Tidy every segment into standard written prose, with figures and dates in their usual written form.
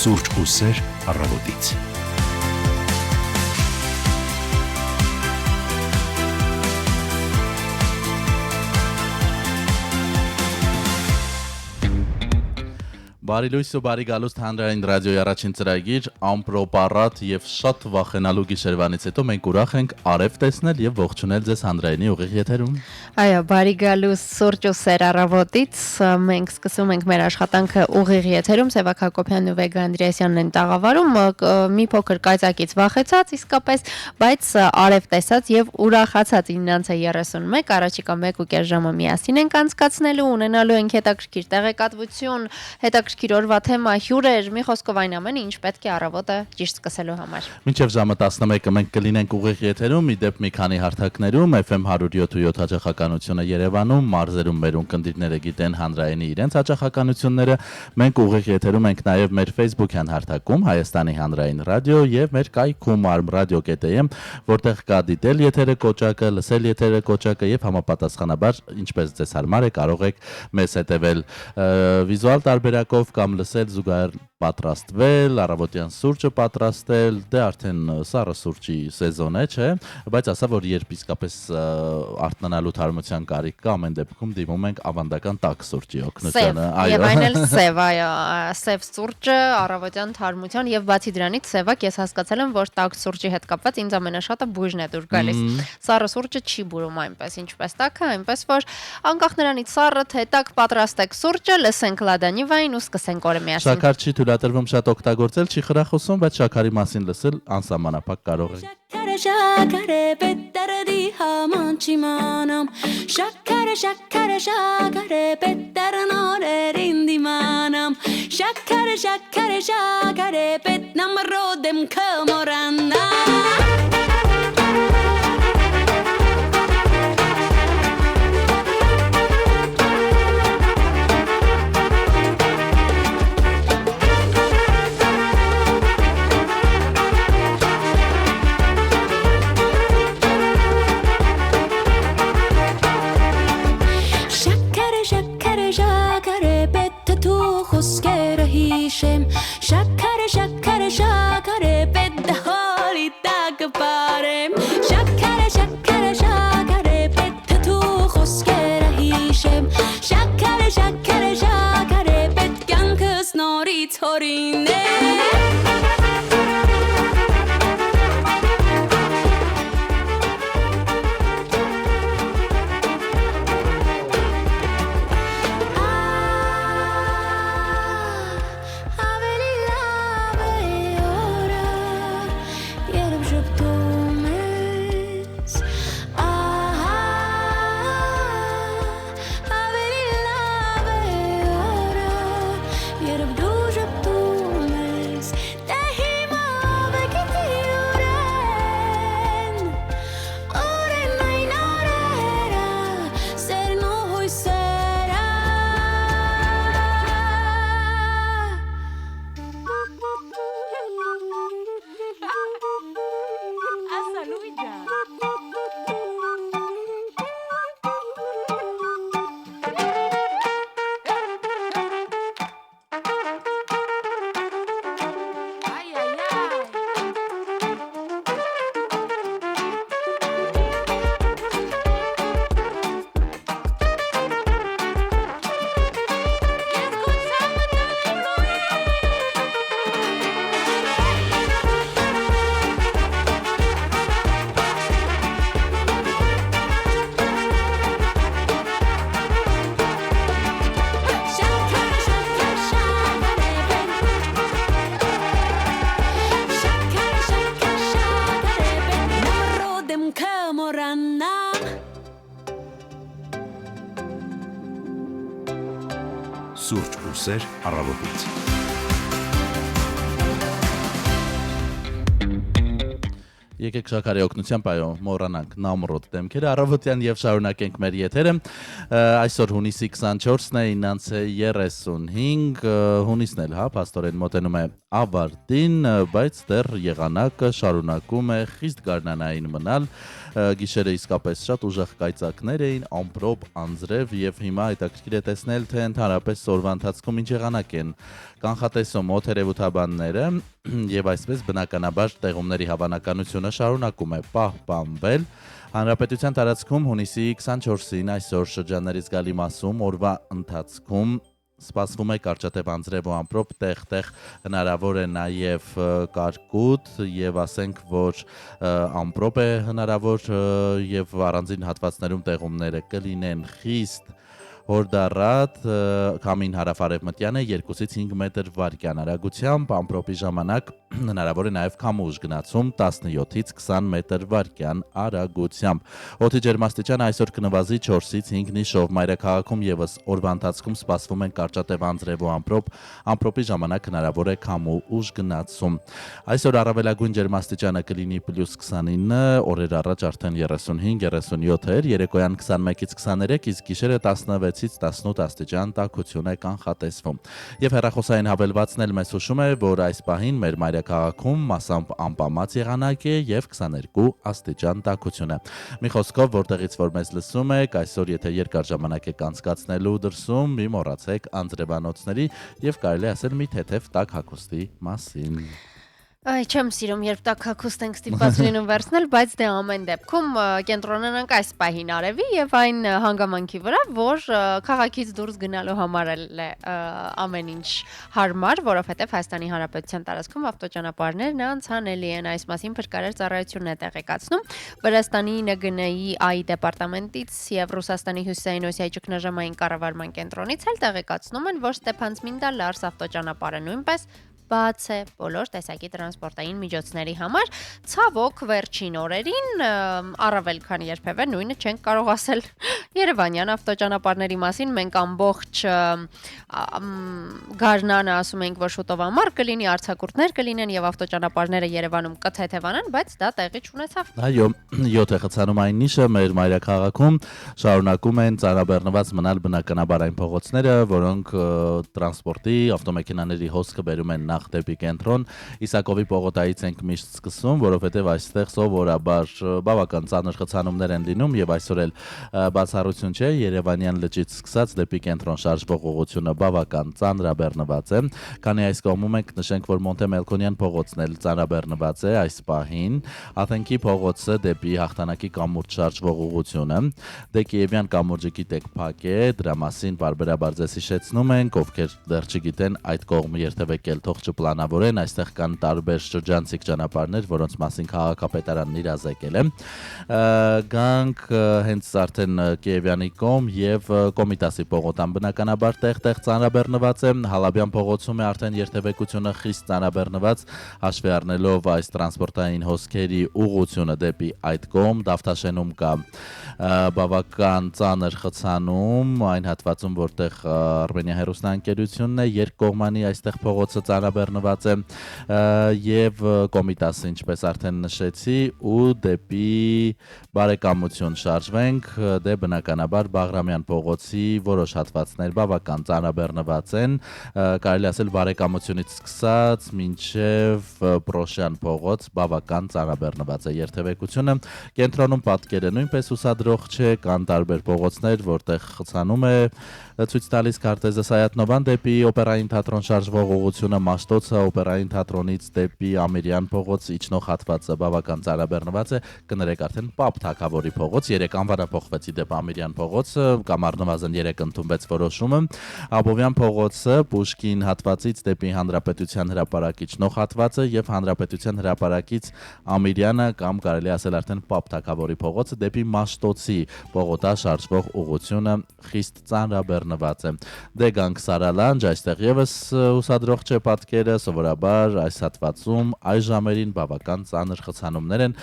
Սուրճ ու սեր առավոտից։ Բարի լույս ու բարի գալուստ հանրային ռադիոյի առաջին ծրագիր ամպրոպարատ եւ շատ վախենալու գիշերվանից հետո մենք ուրախ ենք արև տեսնել եւ ողջունել ձեզ հանրայինի ուղիղ եթերում։ Այո, բարի գալուստ Սուրճ ու սեր առավոտից մենք սկսում ենք մեր աշխատանքը ուղիղ եթերում Սևակ Հակոբյանն ու Վեգա Անդրեասյանն են տաղավարում մի փոքր կայծակից վախեցած իսկապես, բայց արև տեսած եւ ուրախացած 9:31 առաջիկա 1.5 ժամը միասին ենք անցկացնելու, ունենալու ենք հետաքրքիր տեղեկատվություն, հետաքրքիր օրվա թեմա, հյուրեր, մի խոսքով այն ամենը, ինչ պետք է առավոտը ճիշտ սկսելու համար։ Մինչև ժամը 11-ը մենք կլինենք ուղիղ եթերում, ի դեպ մի քանի հարթակներում, FM 107.7 հաճախականությունը Երևանում, մարզերում մեր ունկնդիրները գիտեն հանրայինի իրենց հաճախականությունները, մենք ուղիղ եթերում ենք նաև մեր Facebook-յան հարթակում Հայաստանի հանրային ռադիո եւ մեր կայքում armradio.am, որտեղ կա դիտել եթերը կոճակը, լսել եթերը կոճակը եւ համապատասխանաբար, ինչպես ձեզ հարմար է, կարող եք մեզ հետևել վիզուալ տարբերակով կամ լսել զուգահեռ պատրաստվել, առավոտյան սուրճը պատրաստել, դե արդեն սառը սուրճի սեզոն է, չէ, բայց ասա, որ երբ իսկապես արթնանալու թարմության կարիք կա, ամեն դեպքում դիմում ենք ավանդական տաք սուրճի օգնությանը, այո։ Եվ այն էլ սև, այո, սև սուրճը առավոտյան թարմության եւ բացի դրանից սևակ ես հասկացել եմ, որ տաք սուրճի հետ կապված ինձ ամենաշատը բույժն է դուր գալիս։ Սառը սուրճը չի բուրում այնպես, ինչպես տաքը, այնպես որ անկախ նրանից սառը թե տաք պատրաստեք սուրճը, լսենք Լադանի վայն ու սկսենք օրը միասին։ Շաքար չի թույլատրվում շատ օգտագործել, չի խրախուսում, բայց շաքարի մասին լսել անսահմանափակ կարող է։ Շաքարը պետարդի haman չիմանամ Շաքարը պետարն օրերին դիմանամ Շաքարը պետ նամրոդեմ կմորանա Շաքարը պետ հորի տակ բարեմ Շաքարը պետ թու խոսքերը հիշեմ Շաքարը պետ կյանքս նորից հորինեմ Սուրճ ու սեր առավոտից։ Եկեք շաքարի օգնությամբ այո մոռանանք նամրոտ դեմքերը առավոտյան եւ շարունակենք մեր եթերը այսօր հունիսի 24-ն է 9:35 հունիսն էլ հա փաստորեն մոտենում է ավարտին բայց դեռ եղանակը շարունակում է խիստ գարնանային մնալ գիշերը իսկապես շատ ուժեղ կայծակներ էին ամպրոպ անձրև եւ հիմա հետաքրքիր է տեսնել թե ընդհանրապես օրվա ընթացքում ինչ եղանակ են կանխատեսում օդերևութաբանները եւ այսպես բնականաբար տեղումների հավանականությունը շարունակում է պահպանվել Հանրապետության տարածքում հունիսի 24-ին այսօր շրջաններից գալի մասում օրվա ընթացքում սպասվում է կարճատև անձրև ու ամպրոպ տեղ-տեղ հնարավոր է նաև կարկուտ եւ ասենք որ ամպրոպ է հնարավոր եւ առանձին հատվածներում տեղումները կլինեն խիստ Հորդառատ քամին հարավարևմտյան է 2-ից 5 մետր վարկյան արագությամբ ամպրոպի ժամանակ հնարավոր է նաև քամուշ գնացում 17-ից 20 մետր վարկյան արագությամբ օդի ջերմաստիճանը այսօր կնվազի 4-ից 5-ի շով մայրաքաղաքում եւս օրվա ընթացքում սպասվում են կարճատև անձրև ու ամպրոպի ժամանակ հնարավոր է քամու ուժ գնացում այսօր առավելագույն ջերմաստիճանը կլինի +29 օրեր առաջ արդեն 35-37 էր երեկոյան 21-ից 23 իսկ գիշերը 16-ից 18 աստիճան տաքություն է կանխատեսվում եւ հեռախոսային հավելվածն էլ մեզ հուշում է որ այս պահին մեր մայրաքաղաքում մասամբ անպամած եղանակ է եւ 22 աստիճան տաքություն է մի խոսքով որտեղից որ մեզ լսում եք այսօր եթե երկար ժամանակ եք անցկացնելու դրսում մի մոռացեք անձրևանոցների եւ կարելի ասել մի թեթև տաք հագուստի մասին Այ չեմ սիրում երբ տաք հագուստ ենք ստիպված լինում վերցնել, բայց դե ամեն դեպքում կենտրոնանանք այս պահին արևի եւ այն հանգամանքի վրա, որ քաղաքից դուրս գնալու համար է ամեն ինչ հարմար, որովհետեւ Հայաստանի Հանրապետության տարածքում ավտոճանապարհներն անցանելի են այս մասին փրկարար ծառայությունն է տեղեկացնում Վրաստանի ՆԳՆ-ի ԱԻ դեպարտամենտից եւ Ռուսաստանի Հյուսիսային Օսիայի ճգնաժամային կառավարման կենտրոնից էլ տեղեկացնում են, որ Ստեփանցմինդա-Լարս ավտոճանապարհը նույնպես բաց է բոլոր տեսակի տրանսպորտային միջոցների համար ցավոք վերջին օրերին առավել քան երբևէ նույնը չենք կարող ասել Երևանյան ավտոճանապարհների մասին մենք ամբողջ գարնանը ասում ենք որ շուտով ամառ կլինի արձակուրդներ կլինեն եւ ավտոճանապարհները Երևանում կթեթևանան բայց դա տեղի չունեցավ Այո 7 է խցանում այն նիշը մեր մայրաքաղաքում շարունակում են ծանրաբեռնված մնալ բնականաբար այն փողոցները որոնք տրանսպորտի ավտոմեքենաների հոսքը բերում են դեպի կենտրոն Իսակովի պողոտայից ենք միշտ սկսում, որովհետև այստեղ սովորաբար բավական ծանր խցանումներ են լինում եւ այսօր էլ բացառություն չէ Երևանյան լճից սկսած դեպի կենտրոն շարժվող ուղղությունը բավական ծանրաբեռնված է քանի այս կողմում ենք նշենք որ Մոնտե Մելքոնյան փողոցն էլ ծանրաբեռնված է այս պահին Աթենքի փողոցը դեպի հաղթանակի կամուրջ շարժվող ուղղությունը դե Կիևյան կամուրջը գիտեք փակ է դրա մասին բարբերաբար ձեզ հիշեցնում ենք ովքեր դեռ չգիտեն այդ կողմը երթևեկել թող չպլանավորեն, այստեղ կան տարբեր շրջանցիկ ճանապարհներ, որոնց մասին քաղաքապետարանն իրազեկել է։ Գանք հենց արդեն Կիևյանի կողմ եւ Կոմիտասի պողոտան բնականաբար տեղ-տեղ ծանրաբեռնված է, Հալաբյան փողոցում է արդեն երթևեկությունը խիստ ծանրաբեռնված, հաշվի առնելով այս տրանսպորտային հոսքերի ուղղությունը դեպի այդ կողմ, Դավթաշենում կա բավական ծանր խցանում, այն հատվածում, որտեղ Արմենիա հեռուստաընկերությունն է, երկկողմանի այստեղ փողոցը ծանրաբեռնված է եւ Կոմիտասը ինչպես արդեն նշեցի ու դեպի բարեկամություն շարժվենք դե բնականաբար Բաղրամյան փողոցի որոշ հատվածներ բավական ծանրաբեռնված են կարելի ասել բարեկամությունից սկսած մինչև Պրոշյան փողոց բավական ծանրաբեռնված է երթևեկությունը կենտրոնում պատկերը նույնպես ուսադրող չէ կան տարբեր փողոցներ որտեղ խցանում է ցույց տալիս քարտեզը Սայատնովան դեպի օպերային թատրոն շարժվող ուղղությունը Մաշտոցը օպերային թատրոնից դեպի Ամիրյան փողոց իջնող հատվածը բավական ծանրաբեռնված է կներեք արդեն Պապ Թագավորի փողոց 3 անվանափոխվեցի դեպի Ամիրյան փողոցը կամ առնվազն 3 ընդունվեց որոշումը Աբովյան փողոցը Պուշկին հատվածից դեպի Հանրապետության հրապարակ իջնող հատվածը եւ Հանրապետության հրապարակից Ամիրյանը կամ կարելի ասել արդեն Պապ Թագավորի փողոցը դեպի Մաշտոցի պողոտա շարժվող ուղղությունը խիստ ծանրաբեռնված է դե գանք Սարալանջ այստեղ եւս ուսադրող չէ պատկեր խոսքերը սովորաբար այս հատվածում այս ժամերին բավական ծանր խցանումներ են,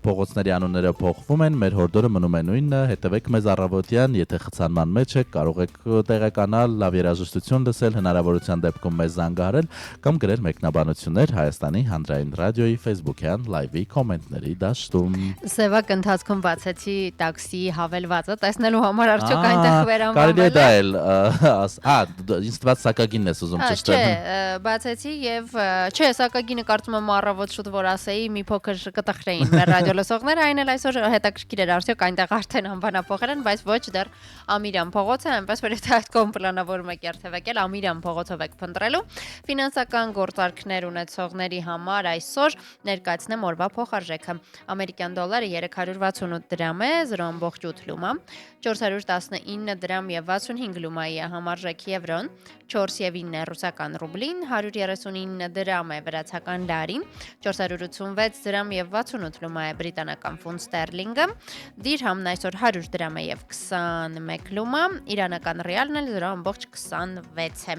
փողոցների անունները փոխվում են, մեր հորդորը մնում է նույնը, հետևեք մեզ առավոտյան, եթե խցանման մեջ եք, կարող եք տեղեկանալ, լավ երաժշտություն լսել, հնարավորության դեպքում մեզ զանգահարել կամ գրել մեկնաբանություններ Հայաստանի հանրային ռադիոյի Facebook-յան լայվի կոմենտների դաշտում։ Սևակ ընթացքում բացեցի տաքսի հավելվածը, տեսնելու համար արդյոք այնտեղ Կարելի է դա վերանվանել։ էլ, ինձ թվաց սակագինն ես ուզում ճշտել։ Չէ, բացեցի եւ չէ, սակագինը կարծում եմ առավոտ շուտ որ ասեի, մի փոքր կտխրեին մեր ռադիո լսողները, այն էլ այսօր հետաքրքիր էր արդյոք այնտեղ արդեն անվանափոխել են, բայց ոչ դեռ Ամիրյան փողոց է, այնպես որ եթե այդ կողմ պլանավորում եք երթևեկել, Ամիրյան փողոցով եք փնտրելու։ Ֆինանսական գործարքներ ունեցողների համար այսօր ներկայացնեմ օրվա փոխարժեքը։ Ամերիկյան դոլարը 368 դրամ է, 0.8 լումա, 419 դրամ եւ 65 լումայի է համարժեք եվրոն, 4.9 ռուսական ռուբլին, 139 դրամ է վրացական լարին, 486 դրամ եւ 68 լումա է բրիտանական ֆունտ ստերլինգը, դիրհամն այսօր 100 դրամ է եւ 21 լումա, իրանական ռիալն էլ 0.26 է։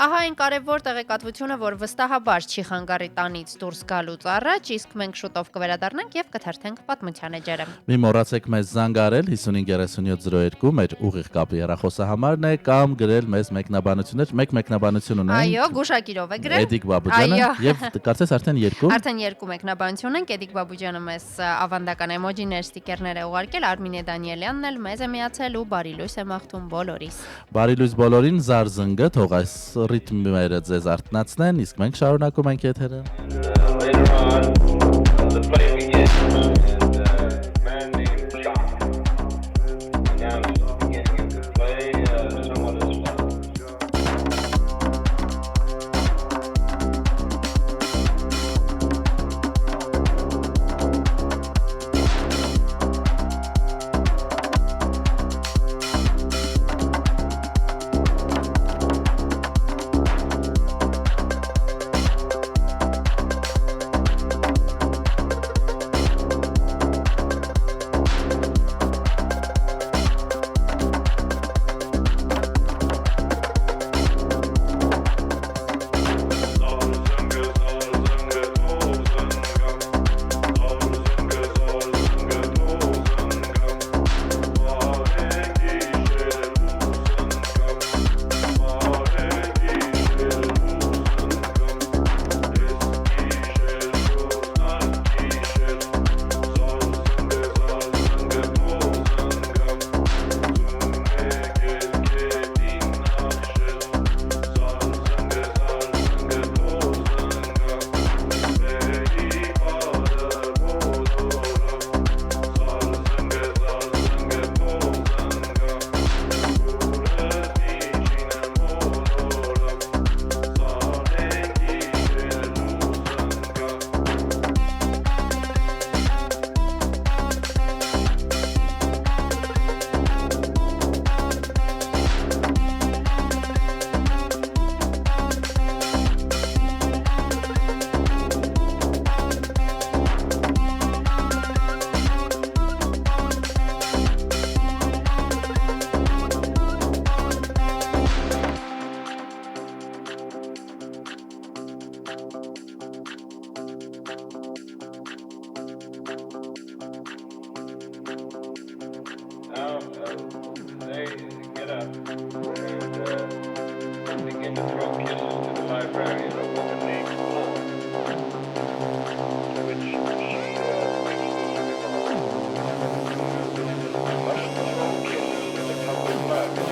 Ահա այն կարևոր տեղեկատվությունը, որ վստահաբար չի խանգարի տանից դուրս գալուց առաջ, իսկ մենք շուտով կվերադառնանք եւ կթերթենք պատմության էջերը։ Մի մոռացեք մեզ զանգարել 553702 մեր ուղիղ կապի հեռախոսահամարն է կամ գրել մեզ մեկնաբանություններ, մեկ մեկնաբանություն ունենք։ Այո, գուշակիրով է գրել։ Էդիկ Բաբուջյանը եւ կարծես արդեն երկու։ Արդեն երկու մեկնաբանություն ենք, Էդիկ Բաբուջյանը մեզ ավանդական էմոջիներ, ստիկերներ է ուղարկել, Արմինե Դանիելյանն էլ մեզ է միացել ու բարի լույս է մաղթում բոլորիս։ Բարի լույս բոլորին, զարզնգը, թող այս ռիթմերը ձեզ արթնացնեն, իսկ մենք շարունակում ենք եթերը։ Later on, the play begins, and a man named John announced the beginning of the play somewhat as follows. Now, they get up and begin to throw kisses to the librarian over the named floor, to which she must throw kisses to the public library.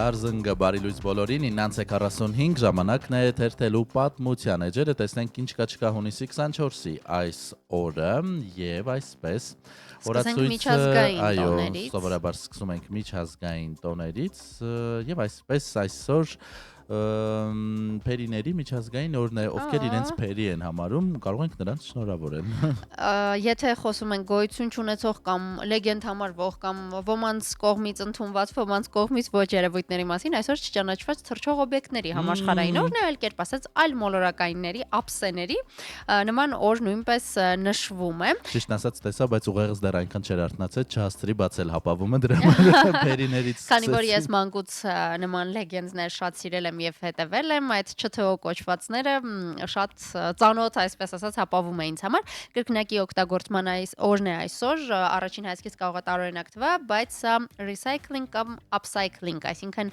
Հարզնգը բարի լույս բոլորին 9:45 ժամանակն է թերթելու պատմության էջերը տեսնենք ինչ կա չկա հունիսի 24-ի այս օրը եւ այսպես Սկսենք միջազգային տոներից։ Այո, սովորաբար սկսում ենք միջազգային տոներից եւ այսպես այսօր Փերիների միջազգային օրն է, ովքեր իրենց փերի են համարում, կարող ենք նրանց շնորհավորել։ Եթե խոսում ենք գոյություն չունեցող կամ լեգենդ համարվող կամ ոմանց կողմից ընդունված, ոմանց կողմից ոչ երևույթների մասին, այսօր չճանաչված թռչող օբյեկտների համաշխարհային օրն է, այլ կերպ ասած, այլ մոլորակայինների, ափսեների նման օր նույնպես նշվում է։ Ճիշտ ասած տեսա, բայց ուղեղս դեռ այնքան չէր արթնացել, չհասցրի բացել հապավումը դրա համար փերիներից։ Քանի որ ես մանկուց նման լեգենդներ շատ սիրել եմ եւ հետևել եմ, այդ ՉԹՕ կոչվածները շատ ծանոթ, այսպես ասած, հապավում է ինձ համար։ Կրկնակի օգտագործման օրն է այսօր, առաջին հայացքից կարող է տարօրինակ թվա, բայց recycling կամ upcycling, այսինքն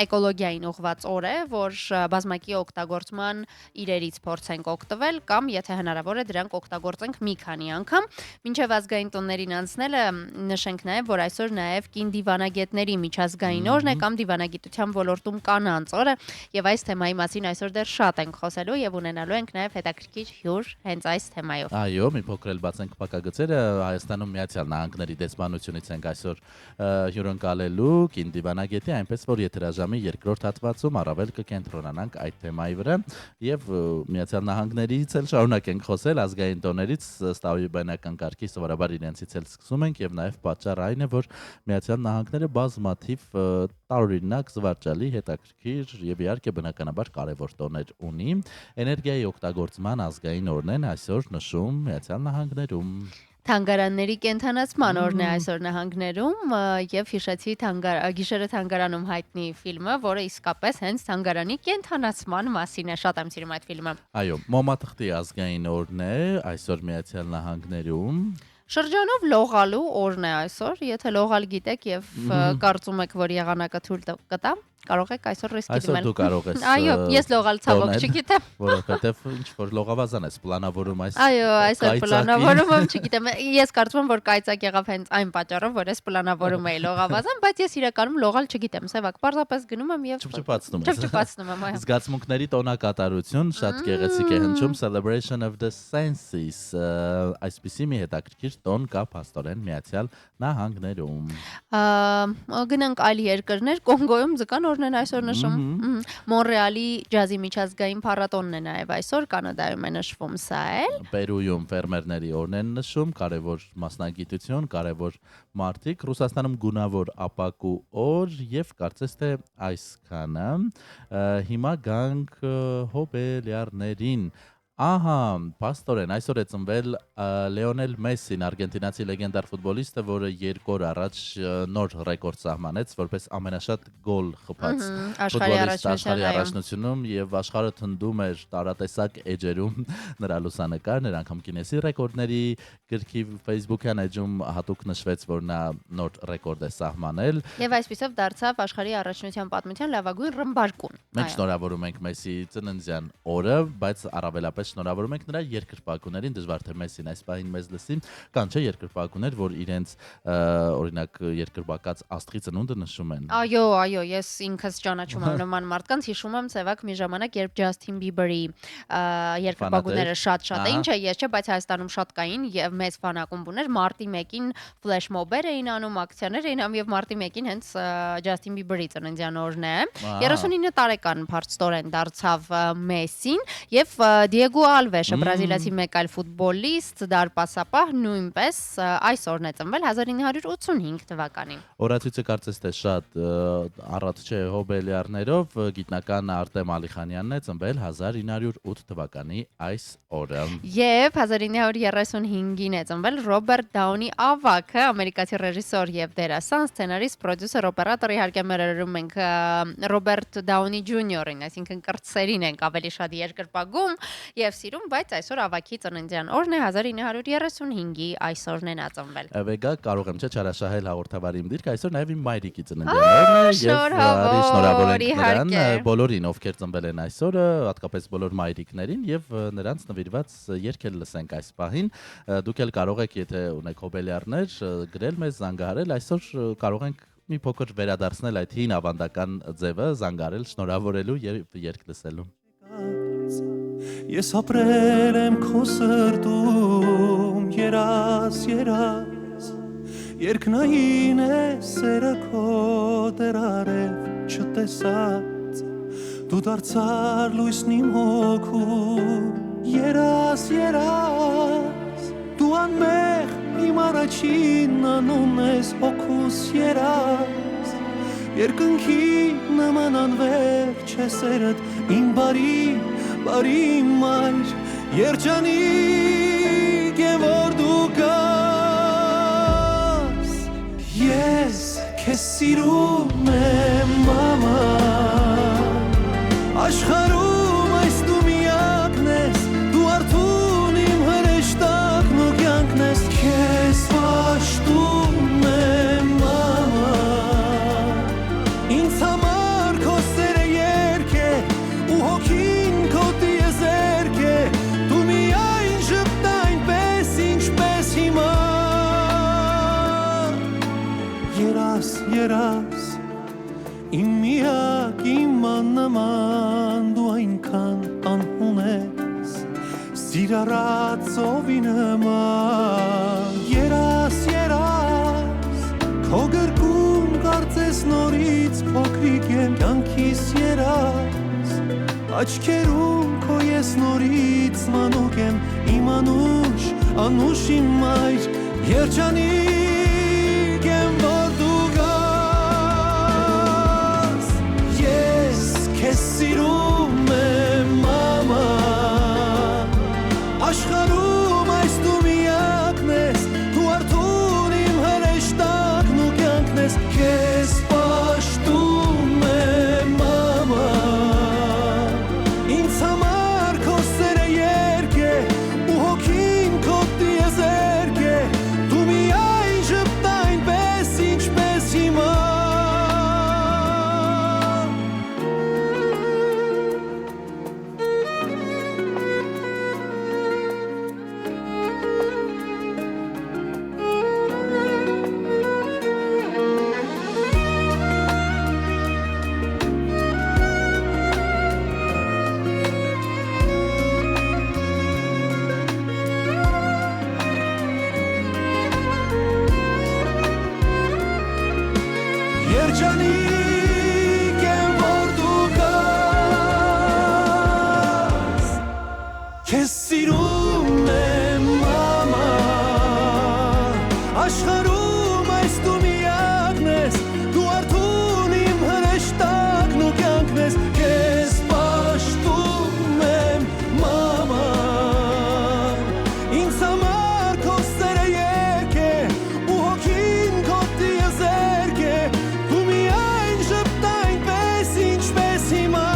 էկոլոգիային ուղղված օր է, որ բազմակի օգտագործման իրերից փորձենք օգտվել կամ եթե հնարավոր է դրանք օգտագործենք մի քանի անգամ։ Մինչև ազգային տոններին անցնելը նշենք նաև, որ այսօր նաև կին դիվանագետների միջազգային օրն է կամ դիվանագիտության ոլորտում կանանց օրը եւ այս թեմայի մասին այսօր դեռ շատ ենք խոսելու եւ ունենալու ենք նաեւ հետաքրքիր հյուր հենց այս թեմայով։ Այո, մի փոքր էլ բացենք փակագծերը, Հայաստանում Միացյալ Նահանգների դեսպանությունից ենք այսօր հյուրընկալելու կին դիվանագետի, այնպես որ եթերաժամի երկրորդ հատվածում առավել կկենտրոնանանք այդ թեմայի վրա եւ Միացյալ Նահանգներից էլ շարունակենք խոսել ազգային տոներից, ստավիբանական կարգի սովորաբար իրենցից էլ սկսում ենք եւ նաեւ պատճառ այն է, որ Միացյալ Նահանգները բազմաթիվ տարօրինակ զվարճալի հետաքրքիր եւ իհարկե բնականաբար կարեւոր տոներ ունի։ Էներգիայի օգտագործման ազգային օրն են այսօր նշում Միացյալ Նահանգներում։ Թանգարանների կենթանացման օրն է այսօր նահանգներում եւ հիշեցի գիշերը թանգարանում հայտնի ֆիլմը, որը իսկապես հենց թանգարանի կենթանացման մասին է, շատ եմ սիրում այդ ֆիլմը։ Այո, մոմաթղթի ազգային օրն է այսօր Միացյալ Նահանգներում։ Շրջանով լողալու օրն է այսօր, եթե լողալ գիտեք եւ կարծում եք, որ եղանակը թույլ կտա, կարող եք այսօր ռիսկի դիմել։ Այսօր դու կարող ես։ Այո, ես լողալ ցավոք չգիտեմ։ Որովհետեւ ինչ որ լողավազան ես պլանավորում այս։ Այո, այսօր պլանավորում եմ, չգիտեմ։ Ես կարծում եմ, որ կայծակ եղավ հենց այն պատճառով, որ ես պլանավորում էի լողավազան, բայց ես իրականում լողալ չգիտեմ, սևակ, պարզապես գնում եմ եւ չփչփացնում եմ, այո։ Զգացմունքների տոնակատարություն շատ գեղեցիկ է հնչում Celebration of the Senses։ Այսպիսի մի հետաքրքիր տոն կա փաստորեն Միացյալ Նահանգներում։ Գնանք այլ երկրներ, Կոնգոյում ձկան օրն են այսօր նշում։ Մոնրեալի ջազի միջազգային փառատոնն է նաև այսօր, Կանադայում է նշվում սա էլ։ Պերույում ֆերմերների օրն են նշում, կարևոր մասնագիտություն, կարևոր մարդիկ, Ռուսաստանում գունավոր ապակու օր եւ կարծես թե այսքանը։ Հիմա գանք հոբելյարներին։ Ահա, պաստորեն, այսօր է ծնվել Լեոնել Մեսին, արգենտինացի լեգենդար ֆուտբոլիստը, որը 2 օր առաջ նոր ռեկորդ սահմանեց, որպես ամենաշատ գոլ խփած ֆուտբոլիստ աշխարհի առաջնությունում եւ աշխարհը թնդում էր տարատեսակ էջերում նրա լուսանկարն, անգամ Գինեսի ռեկորդների գրքի Facebook-յան էջում հատուկ նշվեց, որ նա նոր ռեկորդ է սահմանել։ Եվ այսպիսով դարձավ աշխարհի առաջնության պատմության լավագույն ռմբարկուն։ Մենք շնորհավորում ենք Մեսի ծննդյան օրը, բայց առավելապես շնորհավորում ենք նրա երկրպագուներին, դժվար թե Մեսին այս պահին մեզ լսի, կան չէ երկրպագուներ, որ իրենց օրինակ երկրպագած աստղի ծնունդը նշում են։ Այո, այո, ես ինքս ճանաչում եմ նման մարդկանց, հիշում եմ սևակ մի ժամանակ, երբ Ջասթին Բիբերի երկրպագուները շատ է, ինչ է, ես չէ, բայց Հայաստանում շատ կային եւ մեծ ֆանակումբ ուներ, մարտի 1-ին ֆլեշ մոբեր էին անում, ակցիաներ էին անում եւ մարտի 1-ին հենց Ջասթին Բիբերի ծննդյան օրն է։ 39 տարեկան փաստորեն դարձավ Մեսին եւ Դիեգո Ալվեշը, բրազիլացի մեկ այլ ֆուտբոլիստ, դարպասապահ, նույնպես այսօրն է ծնվել 1985 թվականին։ Օրացույցը կարծես թե շատ առատ չէ հոբելյարներով, գիտնական Արտեմ Ալիխանյանն է ծնվել 1908 թվականի այս օրը։ Եվ 1935-ին է ծնվել Ռոբերտ Դաունի ավագը, ամերիկացի ռեժիսոր եւ դերասան, սցենարիստ, պրոդյուսեր, օպերատոր, իհարկե մերերում ենք Ռոբերտ Դաունի Ջունիորին, այսինքն կրտսերին ենք ավելի շատ երկրպագում եւ սիրում, բայց այսօր ավագի ծննդյան օրն է 1935-ի այսօրն է նա ծնվել։ Վեգա կարող եմ չէ չարաշահել հաղորդավարի իմ դիրքը, այսօր նաեւ իմ մայրիկի ծննդյան օրն է եւ շնորհավորենք նրան բոլորին, ովքեր ծնվել են այսօրը, հատկապես բոլոր մայրիկներին եւ նրանց նվիրված երգ էլ լսենք այս պահին։ Դուք էլ կարող եք, եթե ունեք հոբելյարներ, գրել մեզ, զանգահարել, այսօր կարող ենք մի փոքր վերադարձնել այդ հին ավանդական ձևը, զանգարել, շնորհավորելու եւ երգ լսելու։ Ես ապրել եմ քո սրտում, երաս, երկնային է սերը քո դեռ արև չտեսած, դու դարձար լույսն իմ հոգում, երաս, դու անմեղ իմ առաջին անուն ես հոգուս երաս, երկնքի նման անվերջ է սերդ իմ բարի մայր, երջանիկ է որ դու կաս, ես քեզ սիրում եմ մամա, աշխարհում այս դու միակն ես, դու արթուն իմ հրեշտակն ու կյանքն ես, քեզ պաշտում եմ մամա, ինձ համար քո սերը երգ է ու հոգին քո տիեզերք է, դու միայն ժպտա այնպես ինչպես հիմա, երաս, իմ միակ իմ աննման, դու այնքան անհուն ես, սիրառած ովի նման, երաս, քո գրկում կարծես նորից փոքրիկ եմ կյանքիս երաս, աչքերում քո ես նորից մանուկ եմ, իմ անուշ իմ մայր, երջանիկ եմ որ դու գաս, ես քեզ սիրում եմ մամա, աշխարհում այս դու միակն ես, դու արթուն իմ հրեշտակն ու կյանքն ես, քեզ պաշտում եմ մամա, ինձ համար քո սերը երգ է ու հոգին քո տիեզերք է, դու միայն ժպտա այնպես ինչպես հիմա, երջանիկ եմ որ դու կաս, քեզ սիրում եմ մամա, աշխարհում այս դու միակն ես, դու արթուն իմ հրեշտակն ու կյանքն ես, քեզ պաշտում եմ մամա, ինձ համար քո սերը երգ է ու հոգին քո տիեզերք է, դու միայն ժպտա այնպես ինչպես հիմա,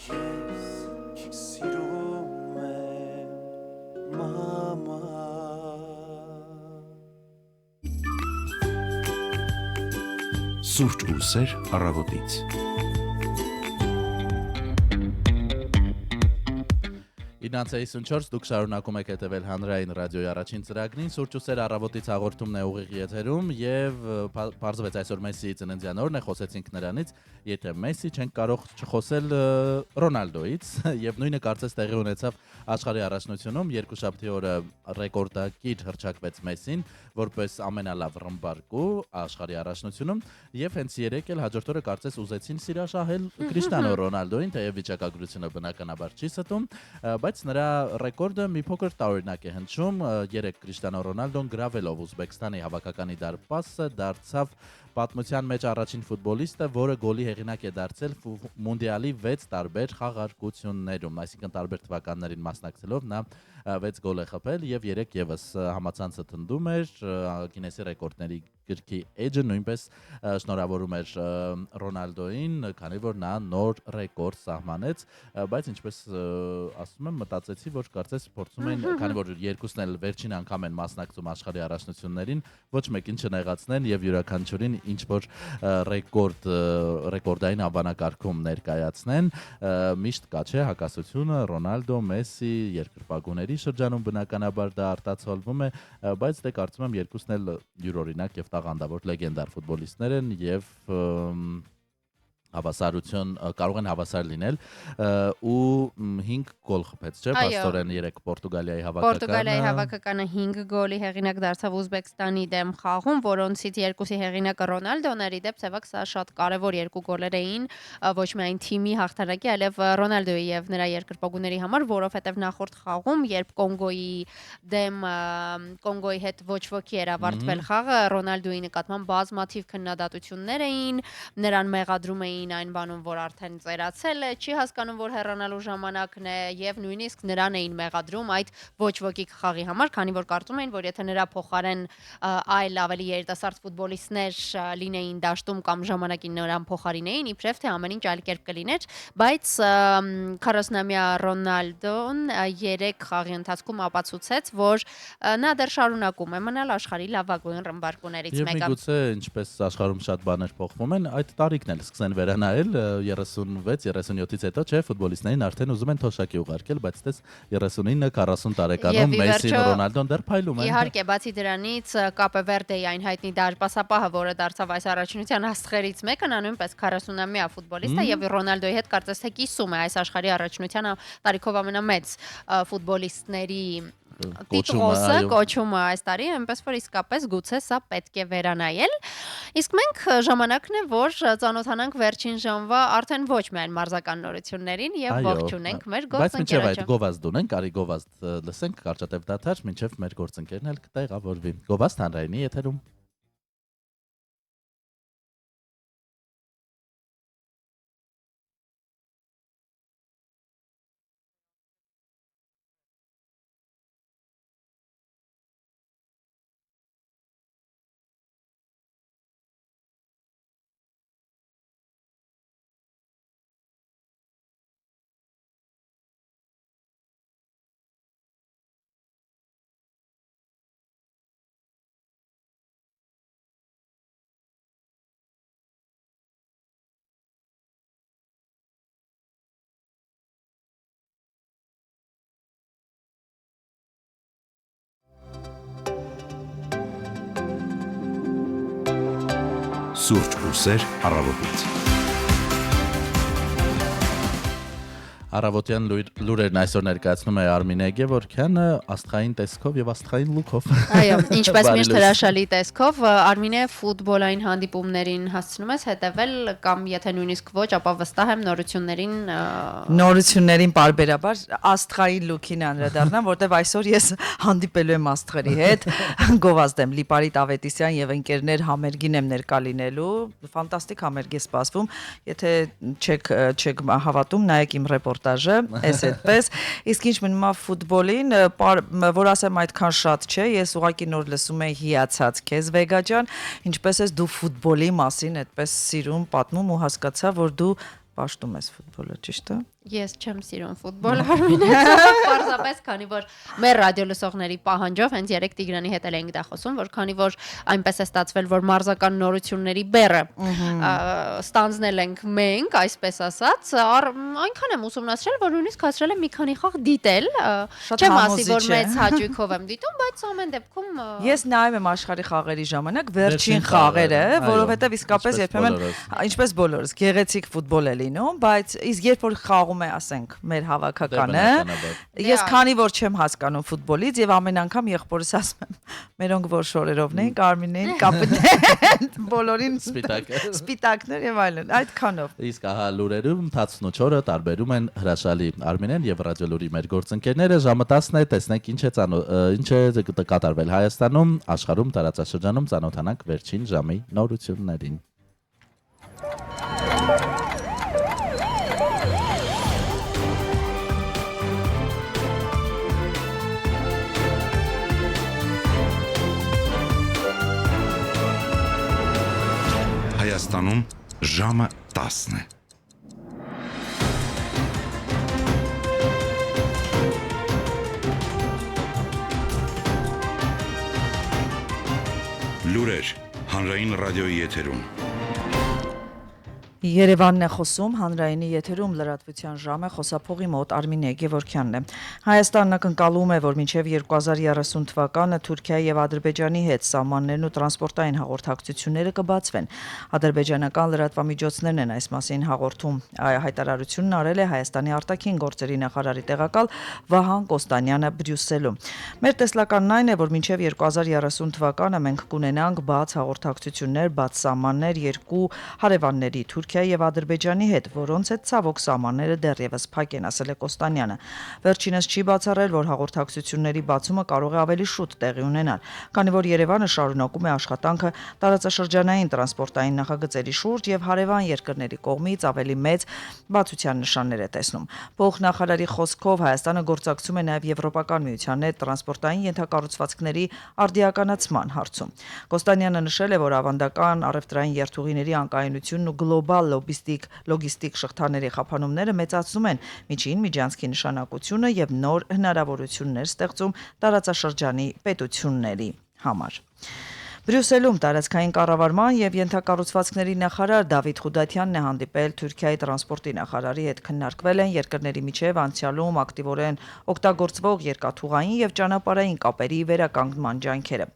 ես քեզ սիրում եմ մամա, Սուրճ ու սեր առավոտից։ Իրանց 54 դուք շարունակում եք հետևել հանրային ռադիոյի առաջին ծրագրին, Սուրճ ու սեր առավոտից հաղորդումն է ուղիղ եթերում եւ բարձվեց այսօր Մեսսիի ծննդյան օրն է, խոսեցինք նրանից, եթե Մեսսի չենք կարող չխոսել Ռոնալդոից եւ նույնը կարծես տեղի ունեցավ աշխարհի առաջնությունում, երկուշաբթի օրը ռեկորդակիր հռչակվեց Մեսսին որպես ամենալավ ռմբարկու աշխարհի առաջնությունում եւ հենց երեկ էլ հաջորդ օրը կարծես ուզեցին սիրաշահել Կրիշտիանո Ռոնալդոին, թեև վիճակագրությունը բնականաբար չի ստում, բայց նրա ռեկորդը մի փոքր տարօրինակ է հնչում, երեք Կրիշտիանո Ռոնալդոն գրավելով Ուզբեկստանի հավաքականի դարպասը դարձավ պատմության մեջ առաջին ֆուտբոլիստը, որը գոլի հեղինակ է դարձել մունդիալի 6 տարբեր խաղարկություններում, այսինքն տարբեր թվականներին մասնակցելով նա 6 գոլ է խփել եւ 3 եւս համացանցը թնդում էր Գինեսի ռեկորդների գրքի էջը նույնպես շնորհավորում էր Ռոնալդոին, քանի որ նա նոր ռեկորդ սահմանեց, բայց ինչպես ասում եմ, մտածեցի, որ կարծես փորձում են, քանի որ երկուսն էլ վերջին անգամ են մասնակցում աշխարհի առաջնություններին, ոչ մեկին չնեղացնեն եւ յուրաքանչյուրին ինչ որ ռեկորդային անվանակարգում ներկայացնեն, միշտ կա չէ հակասությունը Ռոնալդո, Մեսսի երկրպագուների շրջանում բնականաբար դա արտացոլվում է, բայց դե կարծում եմ երկուսն էլ յուրօրինակ եւ տաղանդավոր լեգենդար ֆուտբոլիստներ են եւ հավասարություն կարող են հավասար լինել ու 5 գոլ խփեց, չէ՞, Պաստորեն 3 Պորտուգալիայի հավաքականը։ Պորտուգալիայի հավաքականը 5 գոլի հեղինակ դարձավ Ուզբեկստանի դեմ խաղում, որոնցից 2-ի հեղինակը Ռոնալդոն էր, իդեպ սևակ սա շատ կարևոր 2 գոլեր էին, ոչ միայն թիմի հաղթանակի, այլև Ռոնալդոյի եւ նրա երկրպագուների համար, որովհետեւ նախորդ խաղում, երբ Կոնգոյի հետ ոչ ոքի էր ավարտվել խաղը, Ռոնալդոյի նկատմամբ բազմաթիվ քննադատություններ էին, նրան մեղադրում էին այն բանում, որ արդեն ծերացել է, չի հասկանում, որ հեռանալու ժամանակն է եւ նույնիսկ նրան էին մեղադրում այդ ոչ ոքի խաղի համար, քանի որ կարծում էին, որ եթե նրա փոխարեն այլ ավելի երիտասարդ ֆուտբոլիստներ լինեին դաշտում կամ ժամանակին նրան փոխարինեին, իբրև թե ամեն ինչ այլ կերպ կլիներ, բայց 40-ամյա Ռոնալդոն 3 խաղի ընթացքում ապացուցեց, որ նա դեռ շարունակում է մնալ աշխարհի լավագույն ռմբարկուներից մեկը։ Եվ միգուցե ինչպես աշխարհում շատ բաներ փոխվում են, այդ տարիքն էլ սկսեն վերանայել 36-37-ից հետո, չէ, ֆուտբոլիստներին արդեն ուզում են թոշակի ուղարկել, բայց դες 39-40 տարեկանում Մեսսին, Ռոնալդոն դեռ փայլում են։ Իհարկե, բացի դրանից Կապե Վերդեի այն հայտնի դարպասապահը, որը դարձավ այս առաջնության աստղերից մեկը, նա նույնպես 40-ամյա ֆուտբոլիստ է եւ Ռոնալդոյի հետ կարծես թե կիսում է այս աշխարհի առաջնության տարիքով ամենամեծ ֆուտբոլիստների տիտղոսը, կոչումը այս տարի, այնպես որ իսկապես գուցե սա պետք է վերանայել։ Իսկ մենք ժամանակն է, որ ծանոթանանք վերջին ժամվա արդեն ոչ միայն մարզական նորություններին եւ ողջունենք մեր Բայց մինչեւ այդ գործընկերոջը։ գովազդ ունենք, արի գովազդ լսենք, կարճատև դաթար, մինչեւ մեր գործընկերն էլ կտեղավորվի։ Գովազդ հանրայինի եթերում։ Սուրճ ու սեր առավոտից։ Առավոտյան լուրերն այսօր ներկայացնում է Արմինե Գևորգյանը աստղային տեսքով եւ աստղային լուքով։ Այո, ինչպես միշտ հրաշալի տեսքով, Արմինե ֆուտբոլային հանդիպումներին հասցնում ես հետևել կամ եթե նույնիսկ ոչ, ապա վստահ եմ նորություններին պարբերաբար աստղային լուքին անդրադառնամ, որտեվ այսօր ես հանդիպելու եմ աստղերի հետ, գովազդ եմ Լիպարիտ Ավետիսյան եւ ընկերներ համերգին եմ ներկա լինելու, ֆանտաստիկ համերգ է սպասվում, եթե չեք հավատում, նայեք իմ ռեպորտաժը, էս այդպես, իսկ ինչ մնում է ֆուտբոլին, որ ասեմ այդքան շատ չէ, ես ուղղակի նոր լսում եմ հիացած քեզ Վեգա ջան, ինչպես ես դու ֆուտբոլի մասին այդպես սիրում, պատմում ու հասկացա, որ դու պաշտում ես ֆուտբոլը, ճիշտ է։ Ես չեմ սիրում ֆուտբոլ, Արմինե, պարզապես քանի որ մեր ռադիոլսողների պահանջով հենց 3 Տիգրանի հետ էլ էինք դա խոսում, որ քանի որ այնպես է ստացվել, որ մարզական նորությունների բեռը ստանձնել ենք մենք, այսպես ասած, այնքան եմ ուսումնասիրել, որ նույնիսկ հասրել եմ մի քանի խաղ դիտել, չեմ ասի, որ մեծ հաճույքով եմ դիտում, բայց ամեն դեպքում ես նայում եմ աշխարհի խաղերի ժամանակ վերջին խաղերը, որովհետև իսկապես երբեմն ինչպես բոլորս գեղեցիկ ֆուտբոլ է լինում, բայց իսկ երբ որ խաղում է, ասենք, մեր հավաքականը, ես քանի որ չեմ հասկանում ֆուտբոլից եւ ամեն անգամ եղբորս ասում եմ, մերոնք որ շորերովն էին, Կարմինեն, կապիտեն, բոլորին սպիտակներ եւ այլն, այդքանով։ Իսկ ահա լուրերում 14-ը տարբերում են հրաշալի Արմինեն եւ ռադիոլուրի մեր գործընկերները, ժամը 10-ն է, տեսնենք ինչ է կատարվել Հայաստանում, աշխարհում, տարածաշրջանում, ծանոթանանք վերջին ժամի նորություններին։ Հայաստանում ժամը 10 է։ Լուրեր հանրային ռադիոյի եթերում։ Երևանն է խոսում, հանրայինի եթերում լրատվության ժամը խոսափողի մոտ Արմինե Գևորգյանն է։ Հայաստանն ակնկալում է, որ մինչև 2030 թվականը Թուրքիայի եւ Ադրբեջանի հետ սահմաններն ու տրանսպորտային հաղորդակցությունները կբացվեն։ Ադրբեջանական լրատվամիջոցներն են այս մասին հաղորդում։ Հայտարարությունն արել է Հայաստանի արտաքին գործերի նախարարի տեղակալ Վահան Կոստանյանը Բրյուսելում։ Մեր տեսլականն այն է, որ մինչև 2030 թվականը մենք կունենանք բաց հաղորդակցություններ, բաց սահմաններ երկու հարևանների Թուրքիայի եւ Ադրբեջանի հետ, որոնց հետ ցավոք սահմանները դեռևս փակ են, ասել է Կոստանյանը։ Վերջինս չի բացառել, որ հաղորդակցությունների բացումը կարող է ավելի շուտ տեղի ունենալ, քանի որ Երևանը շարունակում է աշխատանքը տարածաշրջանային տրանսպորտային նախագծերի շուրջ եւ հարևան երկրների կողմից ավելի մեծ բացության նշաններ է տեսնում։ Փոխնախարարի խոսքով Հայաստանը գործակցում է նաեւ Եվրոպական միության հետ տրանսպորտային ենթակառուցվածքների արդիականացման հարցում։ Կոստանյանը նշել է, որ ավանդական առևտրային երթուղիների անկայունությունն ու գլոբալ լոգիստիկ շղթաների խափանումները մեծացնում են միջին միջանցքի նշանակությունը եւ նոր հնարավորություններ ստեղծում տարածաշրջանի պետությունների համար։ Բրյուսելում տարածքային կառավարման եւ ենթակառուցվածքների նախարար Դավիթ Խուդատյանն է հանդիպել Թուրքիայի տրանսպորտի նախարարի հետ, քննարկվել են երկրների միջև անցյալում ակտիվորեն օգտագործվող երկաթուղային եւ ճանապարհային կապերի վերականգնման ջանքերը։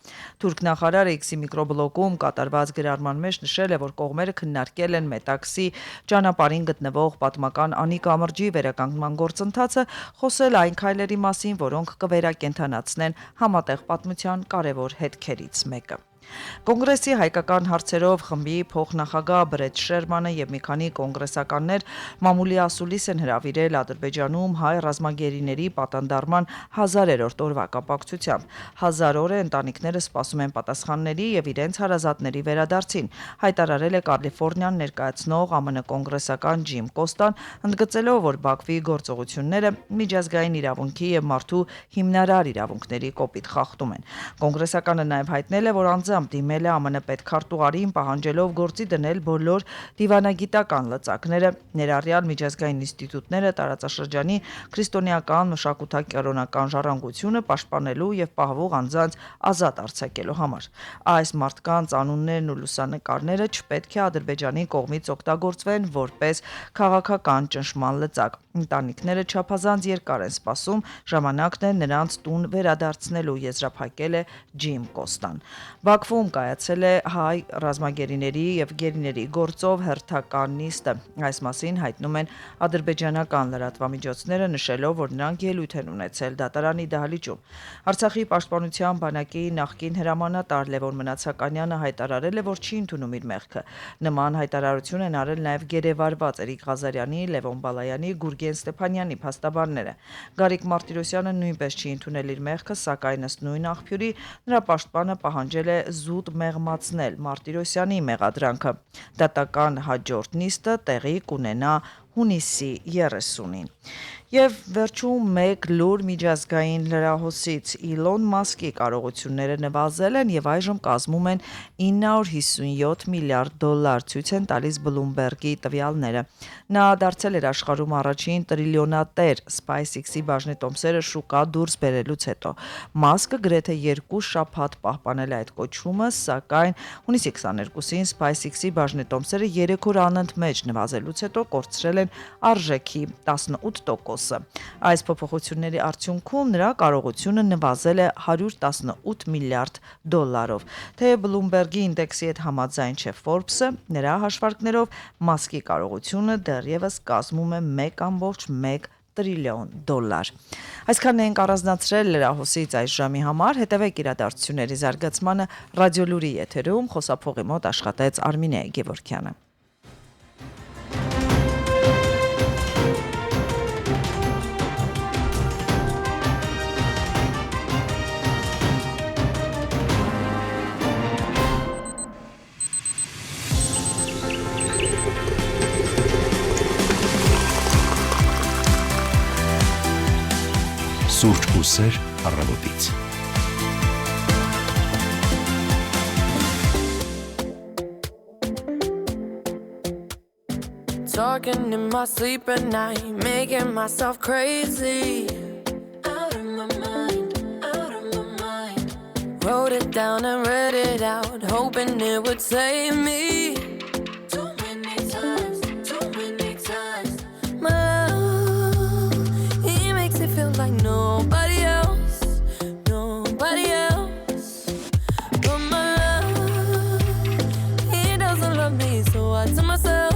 Թուրք նախարարը X-ի միկրոբլոգում կատարված գրառման մեջ նշել է, որ կողմերը քննարկել են Մետաքսի ճանապարհին գտնվող պատմական Անի կամրջի վերականգնման գործընթացը, խոսել այն քայլերի մասին, որոնք կվերակենդանացնեն համատեղ պատմության կարևոր հետքերից մեկը։ Կոնգրեսի հայկական հարցերով խմբի փոխնախագահ Բրետ Շերմանը եւ մի քանի կոնգրեսականներ մամուլի ասուլիս են հրավիրել Ադրբեջանում հայ ռազմագերիների պատանդարման 1000-րդ օրվա կապակցությամբ։ 1000 օր է ընտանիքները սպասում են պատասխանների եւ իրենց հարազատների վերադարձին, հայտարարել է Կալիֆոռնիան ներկայացնող ԱՄՆ կոնգրեսական Ջիմ Կոստան, ընդգծելով, որ Բաքվի գործողությունները միջազգային իրավունքի եւ մարդու հիմնարար իրավունքների կոպիտ խախտում են։ Կոնգրեսականը նաեւ հայտնել է, որ դիմել է ԱՄՆ պետքարտուղարին պահանջելով գործի դնել բոլոր դիվանագիտական լծակները, ներառյալ միջազգային ինստիտուտները տարածաշրջանի քրիստոնեական մշակութակրոնական ժառանգությունը պաշտպանելու եւ պահվող անձանց ազատ արձակելու համար։ Այս մարդկանց անուններն ու լուսանկարները չպետք է Ադրբեջանի կողմից օգտագործվեն որպես քաղաքական ճնշման լծակ։ Ընտանիքները չափազանց երկար են սպասում, ժամանակն է նրանց տուն վերադարձնելու, եզրափակել է Ջիմ Կոստան։ Բաքվում կայացել է հայ ռազմագերիների եւ գերիների գործով հերթական նիստը։ Այս մասին հայտնում են ադրբեջանական լրատվամիջոցները, նշելով, որ նրանք ելույթ են ունեցել դատարանի դահլիճում։ Արցախի պաշտպանության բանակի նախկին հրամանատար Լևոն Մնացականյանը հայտարարել է, որ չի ընդունում իր մեղքը։ Նման հայտարարություն են արել նաեւ գերեվարված Էրիկ Ղազարյանի, Լևոն Բալայանի, Գուրգեն Ստեփանյանի փաստաբանները։ Գարիկ Մարտիրոսյանը նույնպես չի ընդունել իր մեղքը, սակայն ըստ նույն աղբյուրի նրա պաշտպանը պահանջել է զուտ մեղմացնել Մարտիրոսյանի մեղադրանքը։ Դատական հաջորդ նիստը տեղի կունենա հունիսի 30-ին։ Եվ վերջում մեկ լուր միջազգային լրահոսից Իլոն Մասկի կարողությունները նվազել են եւ այժմ կազմում են $957 միլիարդ, ցույց են տալիս Bloomberg-ի տվյալները։ Նա դարձել էր աշխարհում առաջին տրիլիոնատեր SpaceX-ի բաժնետոմսերը շուկա դուրս բերելուց հետո։ Մասկը գրեթե 2 շաբաթ պահպանել է այդ կոչումը, սակայն հունիսի 22-ին SpaceX-ի բաժնետոմսերը 3 օր անընդմեջ նվազելուց հետո կորցրել են արժեքի 18%։ Այս փոփոխությունների արդյունքում նրա կարողությունը նվազել է $118 միլիարդ։ Թե Bloomberg-ի ինդեքսի հետ համաձայն չէ Forbes-ը, նրա հաշվարկներով Մասկի կարողությունը դեռևս կազմում է $1.1 տրիլիոն։ Այսքանն ենք առանձնացրել լրահոսից այս ժամի համար, հետևեք իրադարձությունների զարգացմանը Ռադիոլուրի եթերում, խոսափողի մոտ աշխատեց Արմինե Գևորգյանը։ Սուրճ ու սեր առավոտից։ talking in my sleep at night, making myself crazy. Out of my mind, out of my mind. Wrote it down and read it out, hoping it would save me. Too many times, too many times. My love, he makes it feel like nobody else, nobody else. But my love, he doesn't love me, so I tell myself,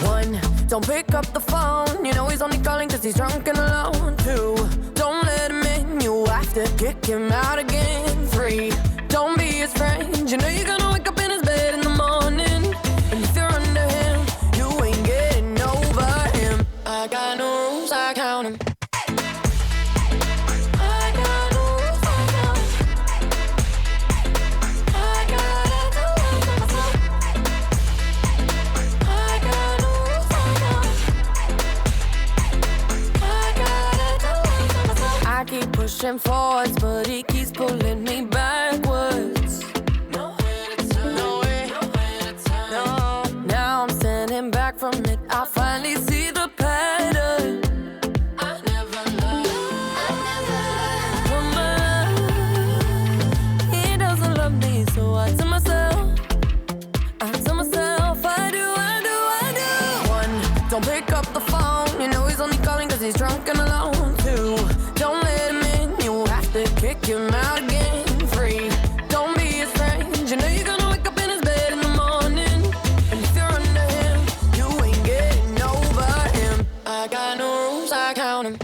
one, don't pick up the phone, you know he's only calling cause he's drunk and alone. Two, don't let him in, you have to kick him out again. Three, don't be his friend, you know you're gonna wake up in his bed in the morning. And if you're under him, you ain't getting over him. I got no rules, I count him. Pushing forwards, but he keeps pulling me backwards. Nowhere to turn, nowhere to turn. No, now I'm standing back from it. I finally see the pattern. I never loved. He doesn't love me, so I tell myself, I do. One, don't pick up the phone, you know he's only calling cause he's drunk and alone. Two, don't let him in, you have to kick him out again. Three, don't be his friend, you know you're gonna wake up in his bed in the morning. And if you're under him, you ain't getting over him. I got no rules, I count him.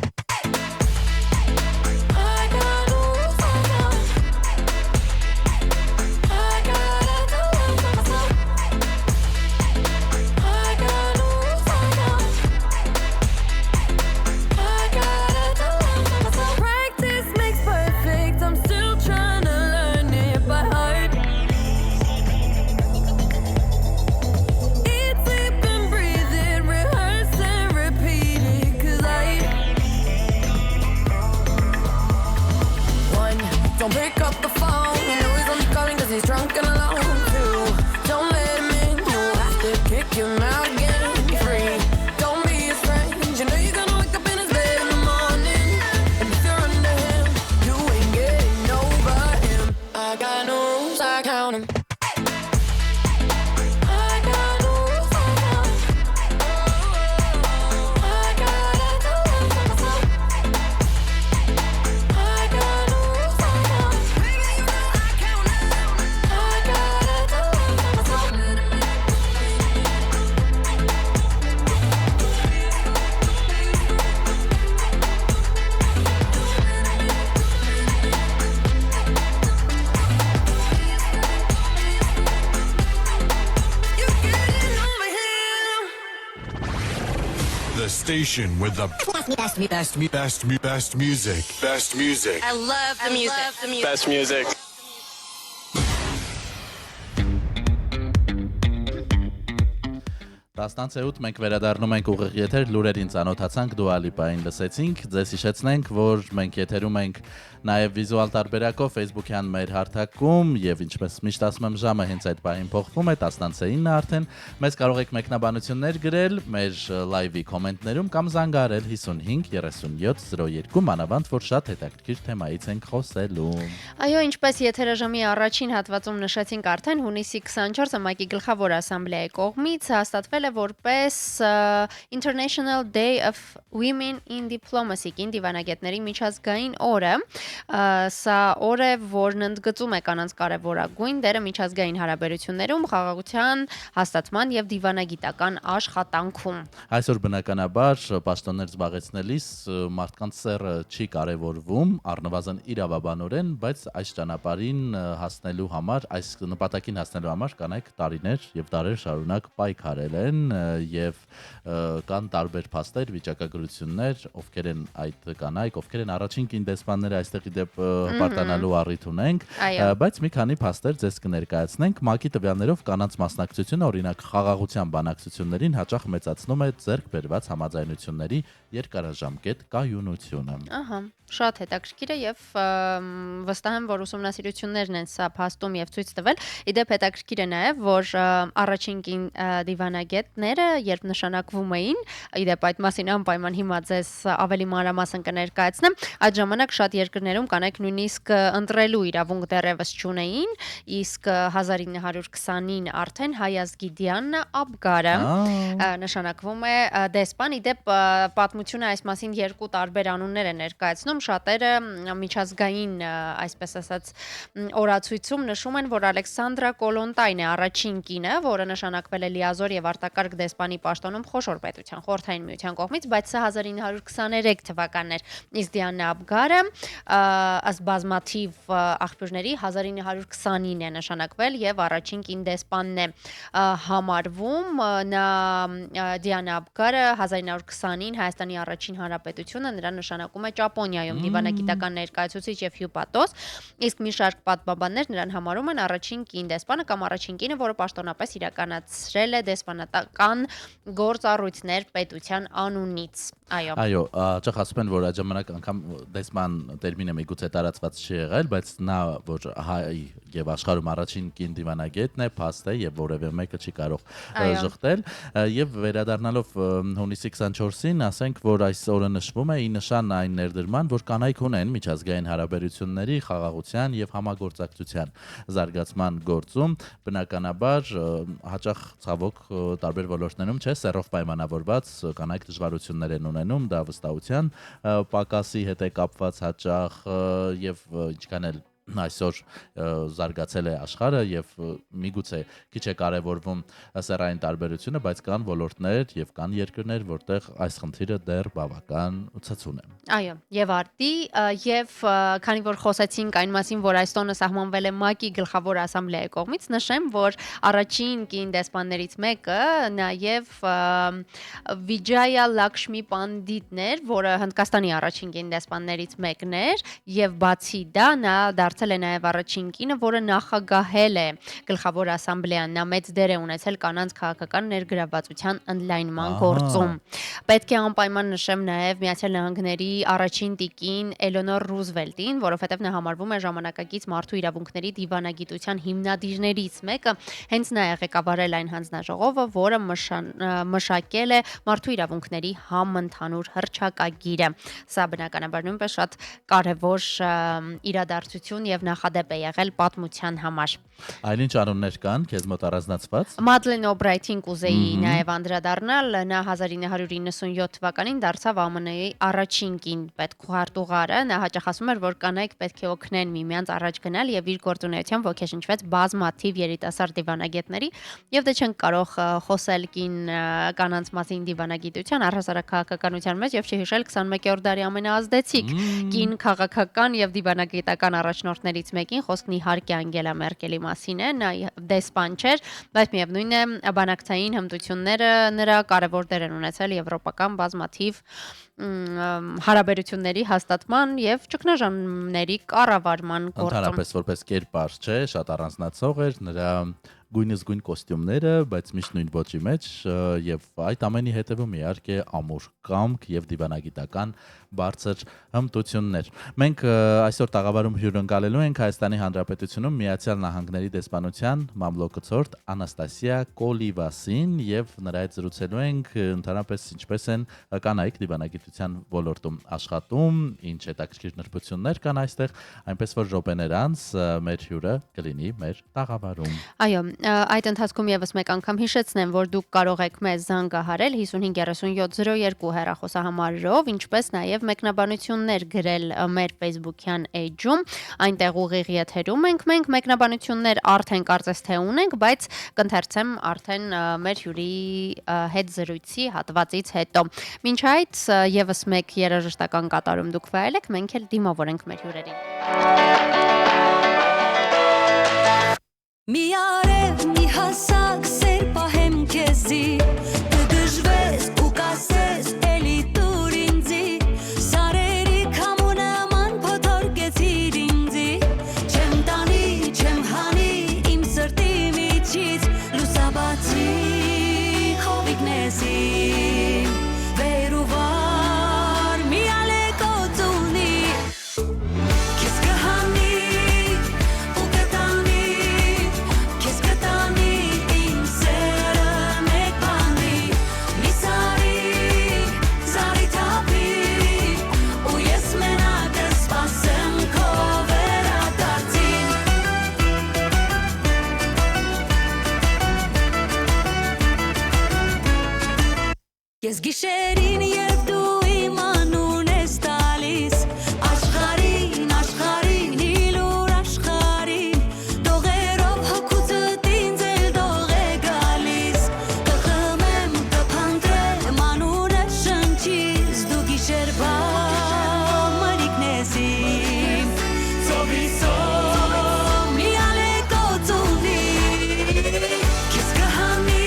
Don't pick up the phone, you know he's only calling cause he's drunk and alone. Two, don't let him in, you have to kick him out again. Three, don't be his friend, you know you're gonna wake up in his bed in the morning. And if you're under him, you ain't getting over him. I got no rules, I count him. The station with the best music. Best music. I love the music. Best music. Տասնանց 8 մենք վերադառնում ենք ուղիղ եթեր, լուրերին ծանոթացանք, Dua Lipa-ին լսեցինք, ձեզ հիշեցնենք, որ մենք եթերում ենք նաև վիզուալ տարբերակով Facebook-յան մեր հարթակում եւ ինչպես միշտ ասում եմ, ժամը հենց այդ պահին փոխվում է 10:09 արդեն, մեզ կարող եք մեկնաբանություններ գրել մեր լայվի կոմենտներում կամ զանգարել 55 37 02, մանավանդ որ շատ հետաքրքիր թեմայից ենք խոսելու։ Այո, ինչպես եթերը ժամի առաջին հատվածում նշեցինք արդեն, հունիսի 24-ը ՄԱԿ-ի գլխավոր ասամբլեայի կողմից հաստատվել է որպես International Day of Women in Diplomacy, կին դիվանագետների միջազգային օրը։ Սա օր է, որն ընդգծում է կանանց կարևորագույն դերը միջազգային հարաբերություններում, խաղաղության հաստատման եւ դիվանագիտական աշխատանքում։ Այսօր բնականաբար պաշտոններ զբաղեցնելիս մարդկանց սեռը չի կարևորվում, առնվազն իրավաբանորեն, բայց այս ճանապարհին հասնելու համար, այս նպատակին հասնելու համար կանայք տարիներ եւ դարեր շարունակ պայքարել են եւ կան տարբեր փաստեր, վիճակագրություններ, ովքեր են այդ կանայք, ովքեր են առաջին կին դեսպանները այստեղի դեպ հպարտանալու առիթ ունենք, բայց մի քանի փաստեր ձեզ կներկայացնենք։ ՄԱԿ-ի տվյալներով կանանց մասնակցությունը օրինակ խաղաղության բանակցություններին հաճախ մեծացնում է ձեռք բերված համաձայնությունների երկարաժամկետ կայունությունը։ Ահա, շատ հետաքրքիր է եւ վստահ եմ, որ ուսումնասիրություններն են սա փաստում եւ ցույց տվել։ Իդեպ հետաքրքիր է նաեւ, որ առաջին կին դիվանագետները, երբ նշանակվում էին, իդեպ այդ մասին անպայման հիմա ձեզ ավելի մանրամասն կներկայացնեմ, այդ ժամանակ շատ երկրներում կանայք նույնիսկ ընտրելու իրավունք դեռևս չունեին, իսկ 1920-ին արդեն Հայազգիդյանն Աբգարը նշանակվում է դեսպան։ Իդեպ պատմությունը այս մասին երկու տարբեր անուններ է ներկայացնում, շատերը միջազգային, այսպես ասած, օրացույցում նշում են, որ Ալեքսանդրա Կոլոնտայն է առաջին կինը, որը նշանակվել է լիազոր եւ արտակարգ դեսպանի պաշտոնում խոշոր պետության Խորհրդային Միության կողմից, բայց սա 1923 թվականն էր։ Իսկ Դիանա Աբգարը ըստ բազմաթիվ աղբյուրների 1920-ին է նշանակվել եւ առաջին կին դեսպանն է համարվում։ Նա Դիանա Աբգարը 1920-ին Հայաստանի առաջին հանրապետությունը նրան նշանակում է Ճապոնիայում դիվանագիտական ներկայացուցիչ եւ հյուպատոս, իսկ մի շարք պատմաբաններ նրան համարում են առաջին կին դեսպանը կամ առաջին կինը, որը պաշտոնապես իրականացրել է դեսպանատական գործառույթներ պետության անունից։ Այո, հաճախ ասում են, որ այդ ժամանակ անգամ դեսպան տերմինը միգուցե տարածված չի եղել, բայց նա որ հայ եւ աշխարհում առաջին կին դիվանագետն է, փաստ է եւ որևէ մեկը չի կարող ժխտել։ Եվ վերադառնալով հունիսի 24-ին, ասենք, որ այս օրը նշվում է ի նշան այն ներդրման, որ կանայք ունեն միջազգային հարաբերությունների, խաղաղության եւ համագործակցության զարգացման գործում, բնականաբար հաճախ ցավոք տարբեր ոլորտներում չէ, սեռով պայմանավորված կանայք դժվարություններ են ունենում, դա վստահության պակասի հետ է կապված հաճախ եւ ինչքան էլ այսօր զարգացել է աշխարհը եւ միգուցե քիչ է կարեւորվում սեռային տարբերությունը, բայց կան ոլորտներ եւ կան երկրներ, որտեղ այս խնդիրը դեռ բավական ցածուն է։ Այո, եւ արդի եւ քանի որ խոսեցինք այն մասին, որ այս տոնը սահմանվել է ՄԱԿ-ի գլխավոր ասամբլեայի կողմից, նշեմ, որ առաջին կին դեսպաններից մեկը նաեւ Վիջայա Լաքշմի Պանդիտն էր, որը Հնդկաստանի առաջին կին դեսպաններից մեկն էր, եւ բացի դա նա դարձել է նաեւ առաջին կինը, որը նախագահել է գլխավոր ասամբլեան, նա մեծ դեր է ունեցել կանանց քաղաքական ներգրավվածության ընդլայնման գործում։ Պետք է անպայման նշեմ նաեւ Միացյալ Նահանգների առաջին տիկին Էլենոր Ռուզվելտին, որովհետեւ նա համարվում է ժամանակակից մարդու իրավունքների դիվանագիտության հիմնադիրներից մեկը, հենց նա է ղեկավարել այն հանձնաժողովը, որը մշակել է մարդու իրավունքների համընդհանուր հռչակագիրը։ Սա բնականաբար նույնպես շատ կարևոր իրադարձություն եւ նախադեպ է եղել պատմության համար։ Այլինչ անուններ կան, քեզ մոտ առանձնացված։ Մադլեն Օբրայթին կուզեի նաեւ անդրադառնալ, նա 1997 թվականին դարձավ ԱՄՆ-ի առաջին կին պետքարտուղարը, նա հաճախ ասում էր, որ կանայք պետք է օգնեն միմյանց առաջ գնալ եւ իր գործունեությամբ ոգեշնչվեց բազմաթիվ երիտասարդ դիվանագետների եւ դե չենք կարող խոսել կին կանանց մասին դիվանագիտության առհասարակ քաղաքականության մեջ եւ չհիշել 21-րդ դարի ամենաազդեցիկ կին քաղաքական եւ դիվանագիտական առաջնորդներից մեկին, խոսքն իհարկե Անգելա Մերկելի մասին է, նա դեսպան չէր, բայց միևնույն է բանակցային հմտությունները նրա կարևոր դեր են ունեցել եվրոպական բազմաթիվ հարաբերությունների հաստատման եւ ճգնաժամերի կառավարման գործում։ Ընդհանրապես որպես կերպար չէ, շատ առանձնացող էր նրա գույնզգույն կոստյումները, բայց միշտ նույն ոճի մեջ եւ այդ ամենի հետևում իհարկե ամուր կամք եւ դիվանագիտական բարձր հմտություններ։ Մենք այսօր տաղավարում հյուրընկալելու ենք Հայաստանի Հանրապետությունում Միացյալ Նահանգների դեսպանության մամլոքցորդ Անաստասիա Կոլիվասին եւ նրա հետ զրուցելու ենք ընդհանրապես ինչպես են կանայք դիվանագիտության ոլորտում աշխատում, ինչ հետաքրքիր նրբություններ կան այստեղ, այնպես որ րոպեներ անց մեր հյուրը կլինի մեր տաղավարում։ Այո, այդ ընթացքում եւս մեկ անգամ հիշեցնեմ, որ դուք կարող եք մեզ զանգահարել 553702 հեռախոսահամարով, ինչպես նաեւ մեկնաբանություններ գրել մեր Facebook-յան էջում, այնտեղ ուղիղ եթերում ենք մենք մեկնաբանություններ արդեն կարծես թե ունենք, բայց կընթերցեմ արդեն մեր հյուրի հետ զրույցի հատվածից հետո։ Մինչ այդ եւս մեկ երաժշտական կատարում դուք վայելեք, մենք էլ դիմավորենք մեր հյուրերին։ Mi are, mi hasak, ser pahem ke քեզի կդժվես ու կասես էլի դուր ինձի սարերի քամունաման փոթորկեցիր ինձի չեմ տանի չեմ հանի իմ սրտի միջից լուսաբացի խովիկնեսի վեր ու վար մի ալեկոծ ունի քեզ կհանի ու կտանի քեզ կտանի իմ սերը մեկ բանի մի զարի թափի ու ես մենակ կսպասեմ քո վերադարձին Ես գիշերին երբ դու իմ անուն ես տալիս աշխարհին իլուր աշխարհին դողերով հոգուծդ ինձ էլ դող է գալիս կխմեմ կփնտրեմ անունը շնչիս դու գիշեր մրիկն ես իմ ծովի սով մի ալեկոծ ունի քեզ կհանի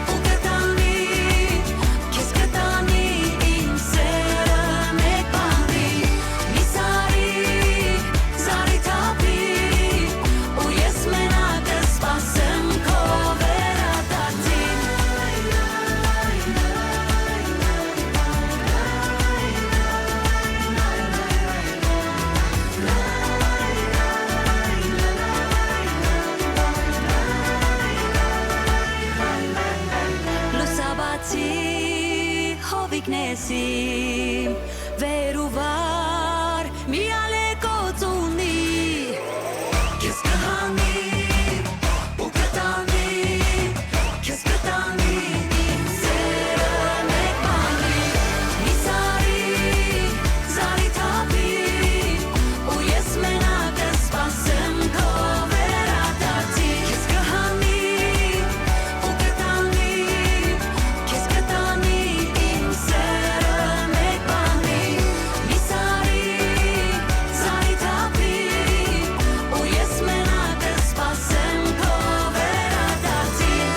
ու կտանի քեզ կտանի իմ սերը մեկ բանի մի զարի թափի ու ես մենակ կսպասեմ քո վերադարձին լուսաբացի հովիկն ես իմ վեր ու վար մի ալեկոծ ունի քեզ կհանի ու կտանի քեզ կտանի իմ սերը մեկ բանի մի զարի թափի ու ես մենակ կսպասեմ քո վերադարձին քեզ կհանի ու կտանի քեզ կտանի իմ սերը մեկ բանի մի զարի թափի ու ես մենակ կսպասեմ քո վերադարձին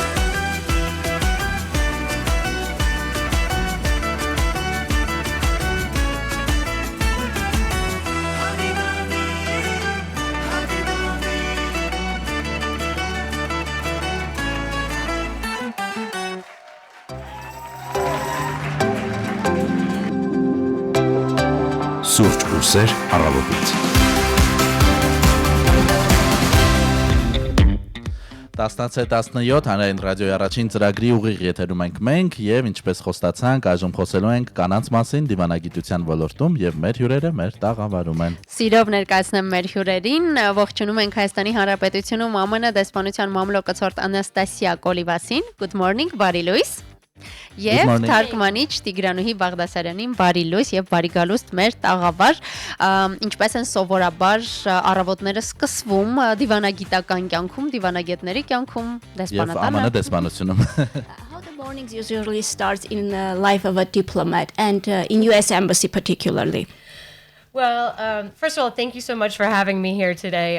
Սուրճ ու սեր առավոտից։ 16-17 հանրային ռադիոյի առաջին ծրագրի ուղիղ եթերում ենք եւ ինչպես խոստացանք այժմ խոսելու ենք կանանց մասին դիվանագիտության ոլորտում եւ մեր հյուրերը մեր տաղավարում են։ Սիրով ներկայացնեմ մեր հյուրերին, ողջունում ենք Հայաստանի Հանրապետությունում ԱՄՆ դեսպանության մամլոկցորդ Անաստասիա Կոլիվասին, good morning, բարի լույս։ Եվ թարգմանիչ Տիգրանուհի Բաղդասարյանին բարի լույս եւ բարի գալուստ մեր տաղավար, ինչպես են սովորաբար առավոտները սկսվում դիվանագիտական կյանքում, դիվանագետների կյանքում, դեսպանատանը։ Եւ ԱՄՆ դեսպանությունում։ How the mornings usually starts in the life of a diplomat and in US Embassy particularly? Well, first of all, thank you so much for having me here today.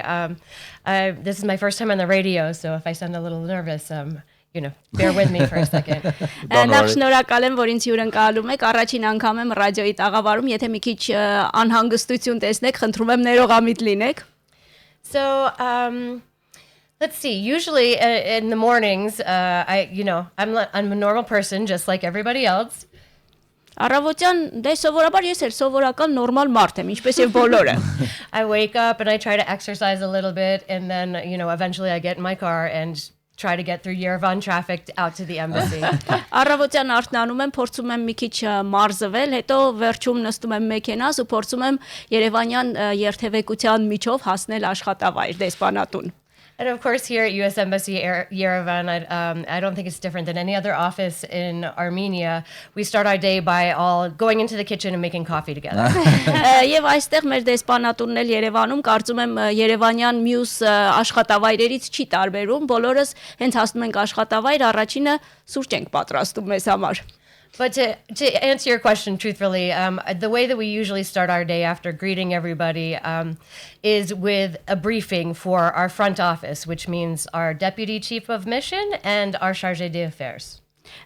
This is my first time on the radio, so if I sound a little nervous, bear with me for a second. Նախ շնորհակալ եմ, որ ինձ հյուրընկալում եք։ Առաջին անգամ եմ ռադիոյի տաղավարում, եթե մի քիչ անհանգստություն տեսնեք, խնդրում եմ ներողամիտ լինեք։ So, let's see. Usually in the mornings, I'm a normal person, just like everybody else. Առավոտյան դե սովորաբար ես էլ սովորական նորմալ մարդ եմ, ինչպես եւ բոլորը։ I wake up and I try to exercise a little bit, and then eventually I get in my car and try to get through Yerevan traffic out to the embassy. Առավոտյան արթնանում եմ, փորձում եմ մի քիչ մարզվել, հետո վերջում նստում եմ մեքենաս ու փորձում եմ Երևանյան երթևեկության միջով հասնել աշխատավայր դեսպանատուն։ And of course, here at U.S. Embassy Yerevan, I don't think it's different than any other office in Armenia. We start our day by all going into the kitchen and making coffee together. Եվ այստեղ մեր դեսպանատունն էլ Երևանում, կարծում եմ Երևանյան մյուս աշխատավայրերից չի տարբերում, բոլորս հենց հասնում ենք աշխատավայր, առաջինը սուրճ ենք պատրաստում մեզ համար. But to answer your question truthfully, the way that we usually start our day after greeting everybody is with a briefing for our front office, which means our deputy chief of mission and our chargé d'affaires.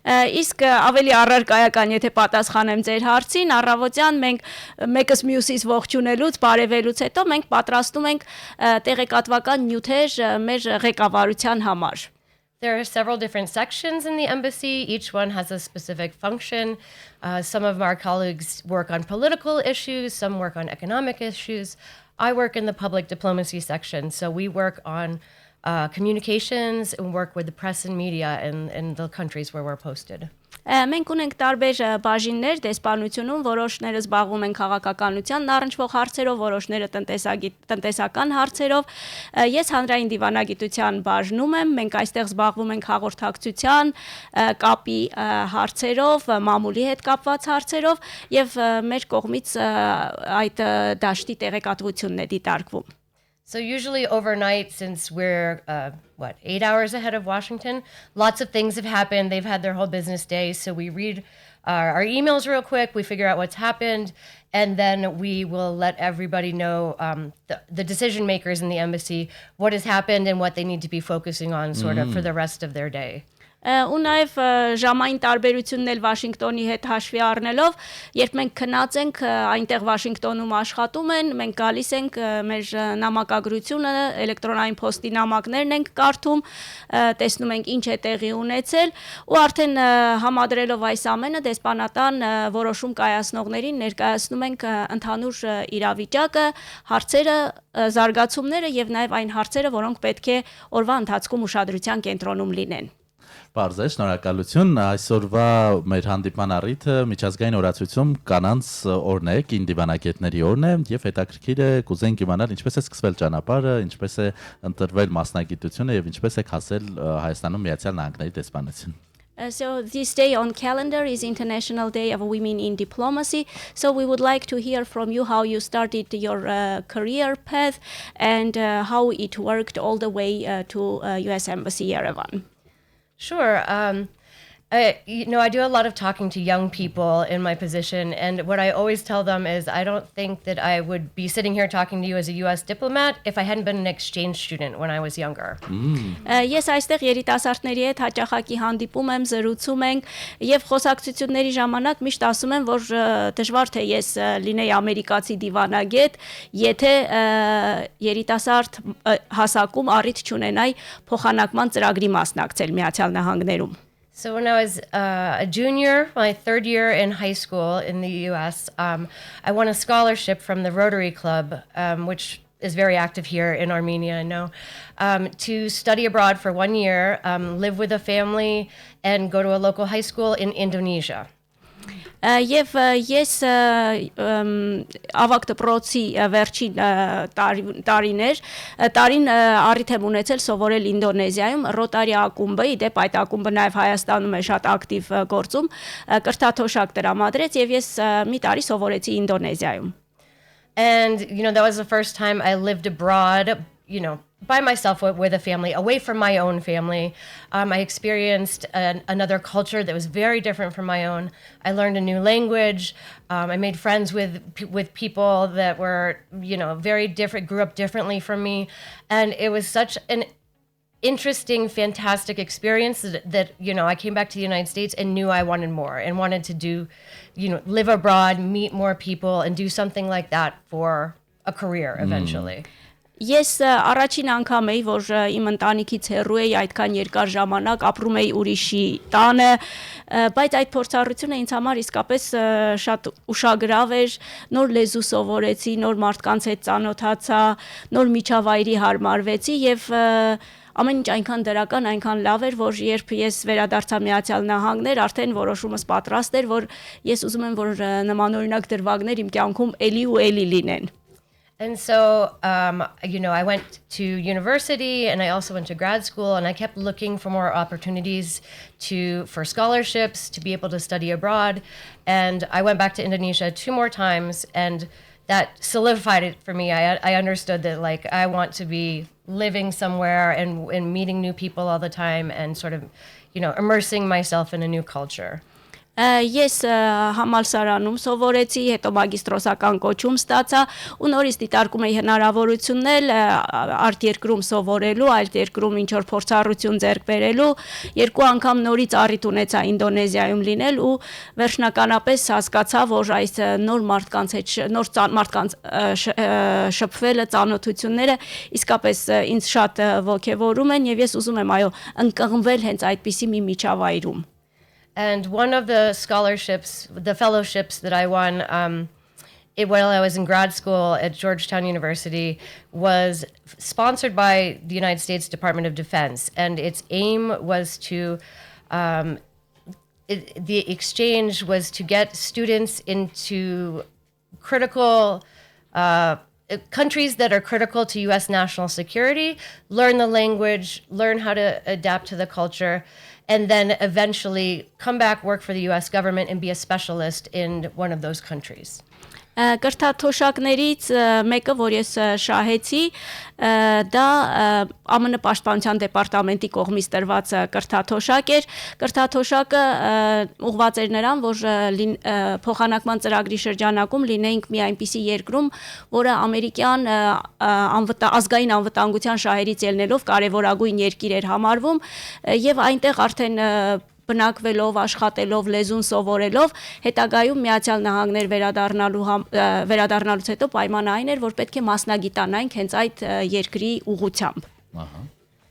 Իսկ ավելի առարկայական, եթե պատասխանեմ ձեր հարցին, առավոտյան մենք մեկս մյուսից ողջունելուց, բարևելուց հետո մենք պատրաստում ենք տեղեկատվական նյութեր մեր ղեկավարության համար. There are several different sections in the embassy. Each one has a specific function. Some of our colleagues work on political issues, some work on economic issues. I work in the public diplomacy section, so we work on communications and work with the press and media in the countries where we're posted. Մենք ունենք տարբեր բաժիններ դեսպանությունում, որոշները զբաղվում են քաղաքականությանն առնչվող հարցերով, որոշները տնտեսական հարցերով։ Ես հանրային դիվանագիտության բաժնում եմ, մենք այստեղ զբաղվում ենք հաղորդակցության, կապի հարցերով, մամուլի հետ կապված հարցերով եւ մեր կողմից այդ դաշտի տեղեկատվությունն է դիտարկվում։ So usually overnight, since we're 8 hours ahead of Washington, lots of things have happened. They've had their whole business day. So we read our emails real quick. We figure out what's happened. And then we will let everybody know, the decision makers in the embassy, what has happened and what they need to be focusing on sort of for the rest of their day. Ու նաև ժամային տարբերությունն էլ Վաշինգտոնի հետ հաշվի առնելով, երբ մենք քնած ենք այնտեղ Վաշինգտոնում աշխատում են, մենք գալիս ենք մեր նամակագրությունը, էլեկտրոնային փոստի նամակներն ենք կարդում, տեսնում ենք ինչ է տեղի ունեցել ու արդեն համադրելով այս ամենը դեսպանատան որոշում կայացնողներին ներկայացնում ենք ընդհանուր իրավիճակը, հարցերը, զարգացումները եւ նաև այն հարցերը, որոնք պետք է օրվա ընթացքում ուշադրության կենտրոնում լինեն։ Պարզ է, շնորհակալություն։ Այսօրվա մեր հանդիպման առիթը միջազգային օրացույցում կանանց օրն է, կին դիվանագետների օրն է եւ հետաքրքիր է կուզենք իմանալ ինչպես է սկսվել ճանապարհը, ինչպես է ընտրվել մասնագիտությունը եւ ինչպես է հասել Հայաստանում Միացյալ Նահանգների դեսպանություն։ So this day on calendar is International Day of Women in Diplomacy. So we would like to hear from you how you started your career path and how it worked all the way to US Embassy Yerevan. Sure. I do a lot of talking to young people in my position, and what I always tell them is I don't think that I would be sitting here talking to you as a US diplomat if I hadn't been an exchange student when I was younger. Ես այստեղ երիտասարդների հետ հաճախակի հանդիպում եմ, զրուցում ենք եւ խոսակցությունների ժամանակ միշտ ասում եմ, որ դժվար թե ես լինեի ամերիկացի դիվանագետ, եթե երիտասարդ հասակում առիթ չունենայի փոխանակման ծրագրի մասնակցել Միացյալ Նահանգներում. So when I was a junior, my third year in high school in the U.S., I won a scholarship from the Rotary Club, which is very active here in Armenia, I know, to study abroad for 1 year, live with a family, and go to a local high school in Indonesia. Եվ ես ավագ դպրոցի վերջին տարին առիթ եմ ունեցել սովորել Ինդոնեզիայում Ռոտարի ակումբը, իդեպ այդ ակումբը նաև Հայաստանում է շատ ակտիվ գործում, կրթաթոշակ տրամադրեց եւ ես մի տարի սովորեցի Ինդոնեզիայում. And that was the first time I lived abroad, by myself with a family, away from my own family. I experienced another culture that was very different from my own. I learned a new language. I made friends with people that were, very different, grew up differently from me. And it was such an interesting, fantastic experience that I came back to the United States and knew I wanted more and wanted to do, live abroad, meet more people, and do something like that for a career eventually. Ես առաջին անգամ էի, որ իմ ընտանիքից հեռու էի այդքան երկար ժամանակ, ապրում էի ուրիշի տանը, բայց այդ փորձառությունը ինձ համար իսկապես շատ ուշագրավ էր, նոր լեզու սովորեցի, նոր մարդկանց հետ ծանոթացա, նոր միջավայրի հարմարվեցի եւ ամեն ինչ այնքան դրական, այնքան լավ էր, որ երբ ես վերադարձա Միացյալ Նահանգներ, արդեն որոշումս պատրաստ էր, որ ես ուզում եմ, որ նմանօրինակ դրվագներ իմ կյանքում էլի ու էլի լինեն. And so, I went to university and I also went to grad school, and I kept looking for more opportunities for scholarships, to be able to study abroad. And I went back to Indonesia 2 more times, and that solidified it for me. I understood that I want to be living somewhere and meeting new people all the time and sort of, immersing myself in a new culture. Ես համալսարանում սովորեցի, հետո մագիստրոսական կոչում ստացա ու նորից դիտարկում էի հնարավորություններ արտերկրում սովորելու, այլ երկրում ինչ որ փորձառություն ձեռք բերելու, 2 անգամ նորից առիթ ունեցա Ինդոնեզիայում լինել ու վերջնականապես հասկացա, որ այս նոր մարդկանց շփվելը, ծանոթությունները իսկապես ինձ շատ ոգևորում են եւ ես ուզում եմ այո ընկղմվել հենց այդպիսի մի միջավայրում. And one of the scholarships, the fellowships that I won while I was in grad school at Georgetown University was sponsored by the United States Department of Defense. And its aim was to, the exchange was to get students into critical countries that are critical to U.S. national security, learn the language, learn how to adapt to the culture, and then eventually come back, work for the U.S. government, and be a specialist in one of those countries. Կրթաթոշակներից մեկը, որ ես շահեցի, դա ԱՄՆ պաշտպանության դեպարտամենտի կողմից տրված կրթաթոշակ էր։ Կրթաթոշակը ուղղված էր նրան, որ փոխանակման ծրագրի շրջանակում լինեինք մի այնպիսի երկրում, որը ամերիկյան ազգային անվտանգության շահերից ելնելով կարևորագույն երկիր էր համարվում, եւ այնտեղ արդեն բնակվելով, աշխատելով, լեզուն սովորելով, հետագայում Միացյալ Նահանգներ վերադառնալուց հետո պայմանը այն էր, որ պետք է մասնագիտանանք հենց այդ երկրի ուղղությամբ.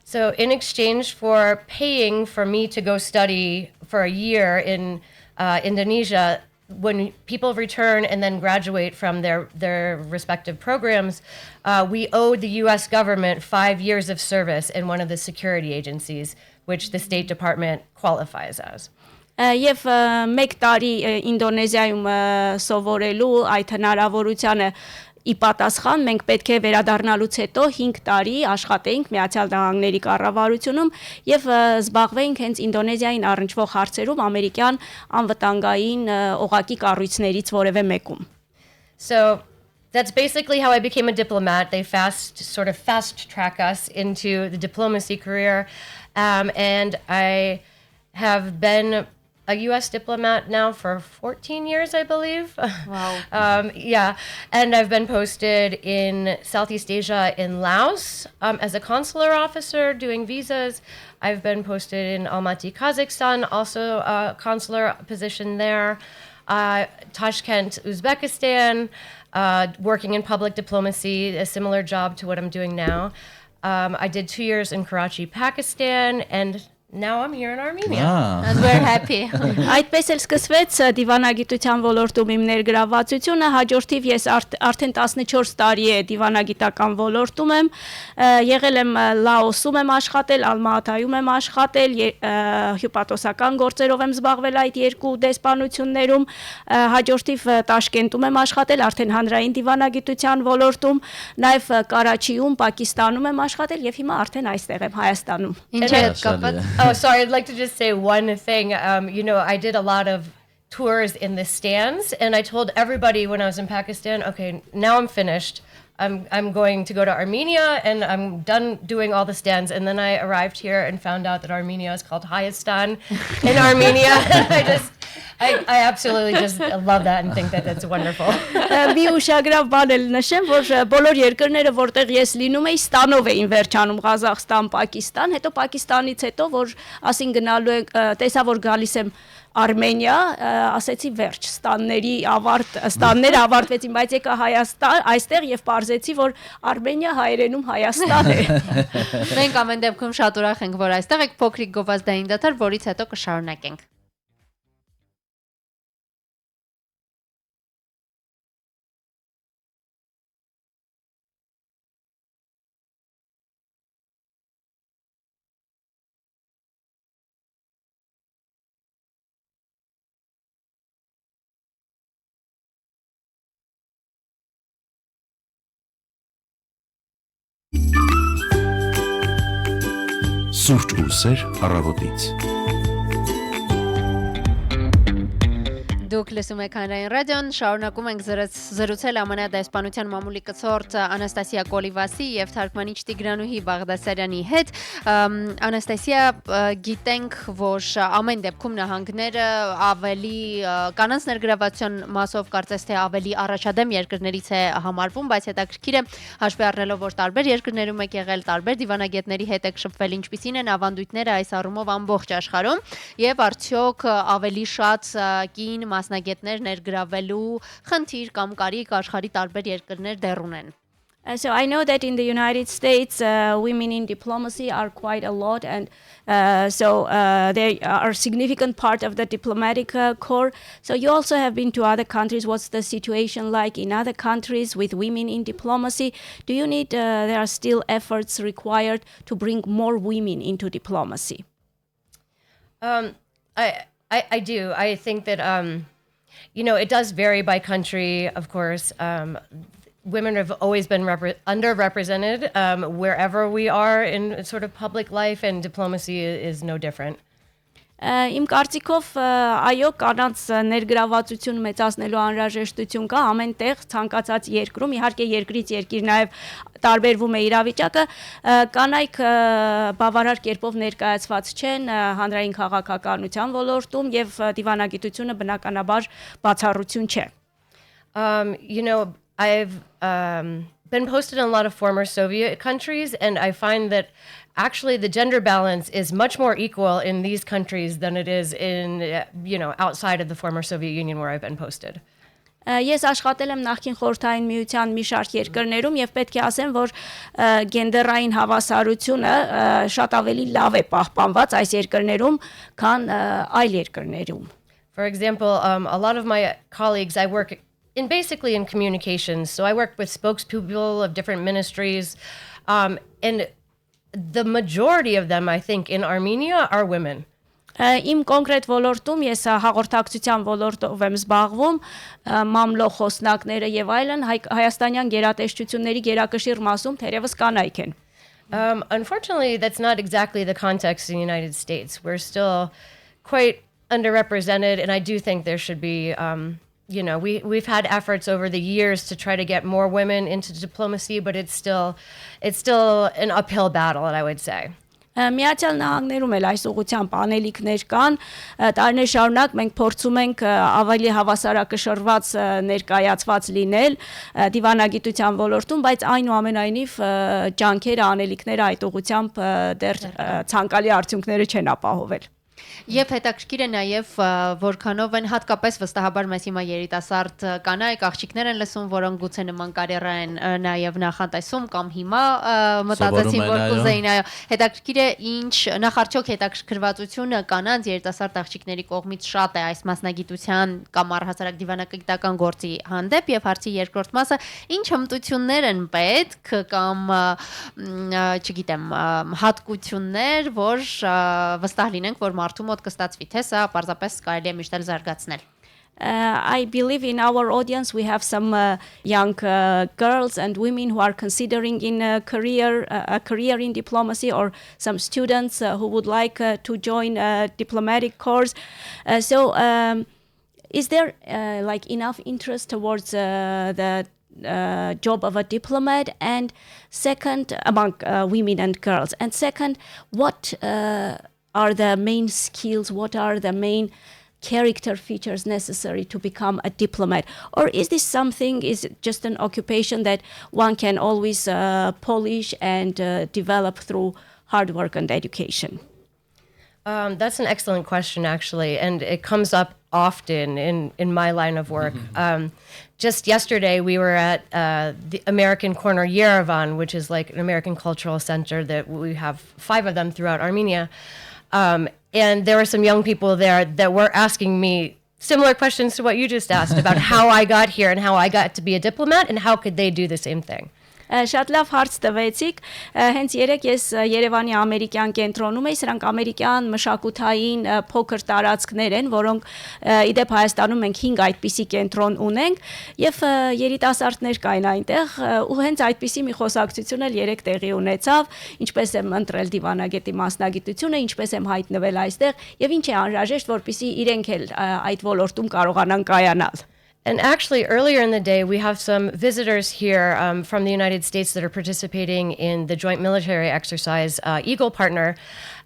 So in exchange for paying for me to go study for a year in Indonesia, when people return and then graduate from their respective programs, we owed the U.S. government 5 years of service in one of the security agencies, which the State Department qualifies as. Եվ մեկ տարի Ինդոնեզիայում սովորելու այդ հնարավորությանը ի պատասխան մենք պետք է վերադառնալուց հետո 5 տարի աշխատեինք Միացյալ Նահանգների կառավարությունում եւ զբաղվեինք հենց Ինդոնեզիային առնչվող հարցերում ամերիկյան անվտանգային օղակի կառույցներից որևէ մեկում. So that's basically how I became a diplomat. They sort of fast track us into the diplomacy career. And I have been a U.S. diplomat now for 14 years, I believe. Wow. Yeah. And I've been posted in Southeast Asia in Laos as a consular officer doing visas. I've been posted in Almaty, Kazakhstan, also a consular position there. Tashkent, Uzbekistan, working in public diplomacy, a similar job to what I'm doing now. I did 2 years in Karachi, Pakistan, and now I'm here in Armenia. And we're happy. Այդպես էլ սկսվեց դիվանագիտության ոլորտում իմ ներգրավվածությունը, հաջորդիվ ես արդեն 14 տարի է դիվանագիտական ոլորտում եմ, եղել եմ Լաոսում եմ աշխատել, Ալմատայում եմ աշխատել, հյուպատոսական գործերով եմ զբաղվել այդ երկու դեսպանություններում, հաջորդիվ Տաշկենտում եմ աշխատել, արդեն հանրային դիվանագիտության ոլորտում, նաև Կարաչիում, Պակիստանում եմ աշխատել եւ հիմա արդեն այստեղ եմ Հայաստանում. Ինչ է կապված? Oh, sorry, I'd like to just say one thing. I did a lot of tours in the stands, and I told everybody when I was in Pakistan, okay, now I'm finished. I'm going to go to Armenia, and I'm done doing all the stands. And then I arrived here and found out that Armenia is called Hayastan in Armenia. I absolutely just love that and think that that's wonderful. Մի ուշագրավ բան էլ նշեմ, որ բոլոր երկրները, որտեղ ես լինում էի, ստանով էին վերջանում Ղազախստան, Պակիստան, հետո Պակիստանից հետո, որ ասին գնալու է, տեսա, որ գալիս եմ Արմենիա, ասեցի վերջ, ստանները ավարտվեցին, բայց եկա Հայաստան, այստեղ եւ պարզեցի, որ Արմենիա հայերենում Հայաստան է։ Մենք ամեն դեպքում շատ ուրախ ենք, որ այստեղ եք, փոքրիկ գովազդային դադար, որից հետո կշարունակենք. Սուրճ ու սեր առավոտից։ Դուք լսում եք Հանրային ռադիոն, շարունակում ենք զրուցել ԱՄՆ դեսպանության մամուլի կցորդ Անաստասիա Կոլիվասի եւ թարգմանիչ Տիգրանուհի Բաղդասարյանի հետ։ Անաստասիա, գիտենք, որ ամեն դեպքում նահանգները ավելի կանանց ներգրավվածության մասով կարծես թե ավելի առաջադեմ երկրներից է համարվում, բայց հետաքրքիր է հաշվի առնելով, որ տարբեր երկրներում եք եղել, տարբեր դիվանագետների հետ եք շփվել, ինչպիսին են ավանդույթները այս առումով ամբողջ աշխարհում եւ արդյոք ավելի շատ կին մասնագետներ ներգրավելու խնդիր կամ կարիք աշխարհի տարբեր երկրներ դեռ ունեն. So I know that in the United States, women in diplomacy are quite a lot, and they are a significant part of the diplomatic corps. So you also have been to other countries. What's the situation like in other countries with women in diplomacy? Do you need, there are still efforts required to bring more women into diplomacy? I do. I think that, it does vary by country, of course. Women have always been underrepresented wherever we are in sort of public life, and diplomacy is no different. Իմ կարծիքով այո կանանց ներգրավվածություն մեծացնելու անհրաժեշտություն կա ամեն տեղ ցանկացած երկրում իհարկե երկրից երկիր նաև տարբերվում է իրավիճակը կանայք բավարար կերպով ներկայացված չեն հանրային քաղաքականության ոլորտում եւ դիվանագիտությունը բնականաբար բացառություն չէ. I've been posted in a lot of former Soviet countries, and I find that actually the gender balance is much more equal in these countries than it is in, outside of the former Soviet Union where I've been posted. Ես աշխատել եմ նախկին խորհրդային միության մի շարք երկրներում եւ պետք է ասեմ, որ գենդերային հավասարությունը շատ ավելի լավ է պահպանված այս երկրներում, քան այլ երկրներում. For example, a lot of my colleagues, I work basically in communications. So I worked with spokespeople of different ministries, and the majority of them, I think, in Armenia are women. Իմ կոնկրետ ոլորտում ես հաղորդակցության ոլորտով եմ զբաղվում, մամլո խոսնակները եւ այլն հայաստանյան գերատեսչությունների գերակշիռ մասում թերևս կանայք են. Unfortunately, that's not exactly the context in the United States. We're still quite underrepresented, and I do think there should be we've had efforts over the years to try to get more women into diplomacy, but it's still an uphill battle, I would say. Միացյալ Նահանգներում էլ այս ուղղությամբ անելիքներ կան, տարիներ շարունակ մենք փորձում ենք ավելի հավասարակշռված ներկայացված լինել դիվանագիտության ոլորտում, բայց այնուամենայնիվ ջանքերը, անելիքները այդ ուղղությամբ դեռ ցանկալի արդյունքները չեն ապահովել. Եվ հետաքրքիր է նաև որքանով են հատկապես վստահաբար մեզ հիմա երիտասարդ կանայք աղջիկներ են լսում, որոնք գուցե նման կարիերա են նաև նախատեսում կամ հիմա մտածեցին, որ կուզեին, այո, հետաքրքիր է ինչ նախարժեք հետաքրքրվածությունը կանանց երիտասարդ աղջիկների կողմից շատ է այս մասնագիտության կամ առհասարակ դիվանագիտական գործի հանդեպ եւ հարցի երկրորդ մասը ինչ հմտություններ են պետք կամ չգիտեմ հատկություններ, որ վստահ լինենք, որ մարդու մոտ կստացվի, թե սա պարզապես կարելի է միշտ էլ զարգացնել. I believe in our audience we have some young girls and women who are considering in a career in diplomacy, or some students who would like to join a diplomatic course. So is there enough interest towards the job of a diplomat, and second among women and girls, and second, what are the main skills, what are the main character features necessary to become a diplomat? Or is this something, is it just an occupation that one can always polish and develop through hard work and education? That's an excellent question, actually, and it comes up often in my line of work. Just yesterday, we were at the American Corner Yerevan, which is like an American cultural center that we have 5 of them throughout Armenia. And there were some young people there that were asking me similar questions to what you just asked about how I got here and how I got to be a diplomat and how could they do the same thing. Շատ լավ հարց տվեցիք։ Հենց երեք ես Երևանի ամերիկյան կենտրոնում էի, սրանք ամերիկյան մշակութային փոքր տարածքներ են, որոնք իդեպ Հայաստանում մենք 5 այդպիսի կենտրոն ունենք եւ երիտասարդներ կային այնտեղ ու հենց այդպիսի մի խոսակցություն էլ երեք տեղի ունեցավ, ինչպես եմ ընտրել դիվանագետի մասնագիտությունը, ինչպես եմ հայտնվել այստեղ եւ ինչ է անհրաժեշտ, որպեսզի իրենք էլ այդ ոլորտում կարողանան կայանալ։ And actually, earlier in the day, we have some visitors here from the United States that are participating in the joint military exercise, Eagle Partner.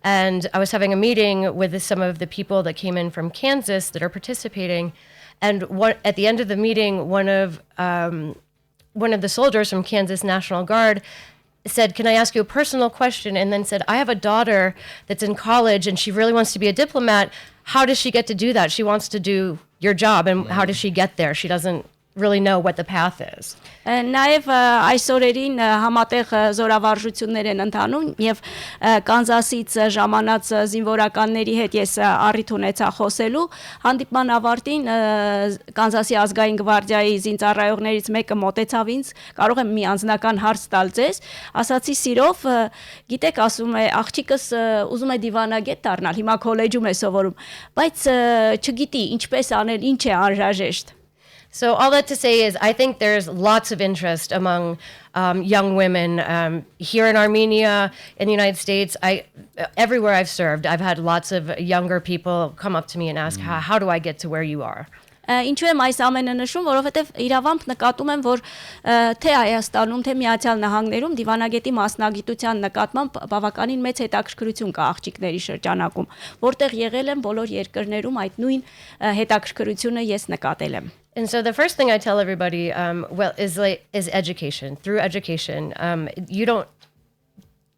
And I was having a meeting with some of the people that came in from Kansas that are participating. And at the end of the meeting, one of the soldiers from Kansas National Guard said, "Can I ask you a personal question?" And then said, "I have a daughter that's in college and she really wants to be a diplomat. How does she get to do that? She wants to do your job, and how does she get there? She doesn't really know what the path is." Նաև այս օրերին համատեղ զորավարժություններ են ընթանում եւ Կանզասից ժամանած զինվորականների հետ ես առիթ ունեցա խոսելու հանդիպման ավարտին Կանզասի ազգային գվարդիայի զինծառայողներից մեկը մոտեցավ ինձ կարող եմ մի անձնական հարց տալ ձեզ ասացի սիրով գիտեք ասում է աղջիկս ուզում է դիվանագետ դառնալ հիմա քոլեջում է սովորում բայց չգիտի ինչպես անել ինչ է անհրաժեշտ. So all that to say is I think there's lots of interest among young women here in Armenia, in the United States. Everywhere I've served, I've had lots of younger people come up to me and ask, how do I get to where you are? Ինչու եմ այս ամենը նշում, որովհետև իրավամբ նկատում եմ, որ թե Հայաստանում, թե Միացյալ Նահանգներում դիվանագետի մասնագիտության նկատմամբ բավականին մեծ հետաքրքրություն կա աղջիկների շրջանակում, որտեղ եղել եմ բոլոր երկրներում այդ նույն հետաքրքրությունը ես նկատել եմ. And so the first thing I tell everybody is education. Through education,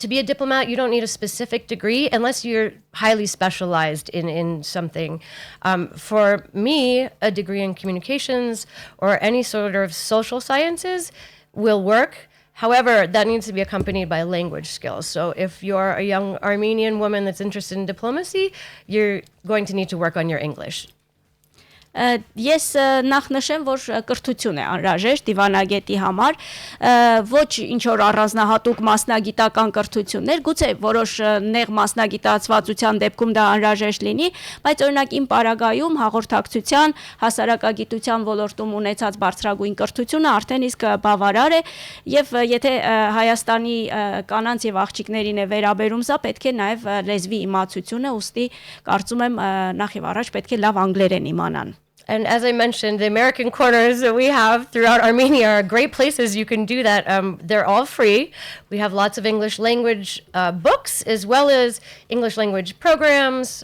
to be a diplomat, you don't need a specific degree unless you're highly specialized in something. For me, a degree in communications or any sort of social sciences will work. However, that needs to be accompanied by language skills. So if you're a young Armenian woman that's interested in diplomacy, you're going to need to work on your English. Ես նախ նշեմ, որ կրթություն է անհրաժեշտ դիվանագետի համար, ոչ ինչ որ առանձնահատուկ մասնագիտական կրթություններ, գուցե որոշ նեղ մասնագիտացվածության դեպքում դա անհրաժեշտ լինի, բայց օրինակ իմ պարագայում հաղորդակցության, հասարակագիտության ոլորտում ունեցած բարձրագույն կրթությունը արդեն իսկ բավարար է եւ եթե Հայաստանի կանանց եւ աղջիկներին է վերաբերում սա, պետք է նաեւ լեզվի իմացությունը, ուստի կարծում եմ նախ եւ առաջ պետք է լավ անգլերեն իմանան. And as I mentioned, the American corners that we have throughout Armenia are great places you can do that. They're all free. We have lots of English language books as well as English language programs,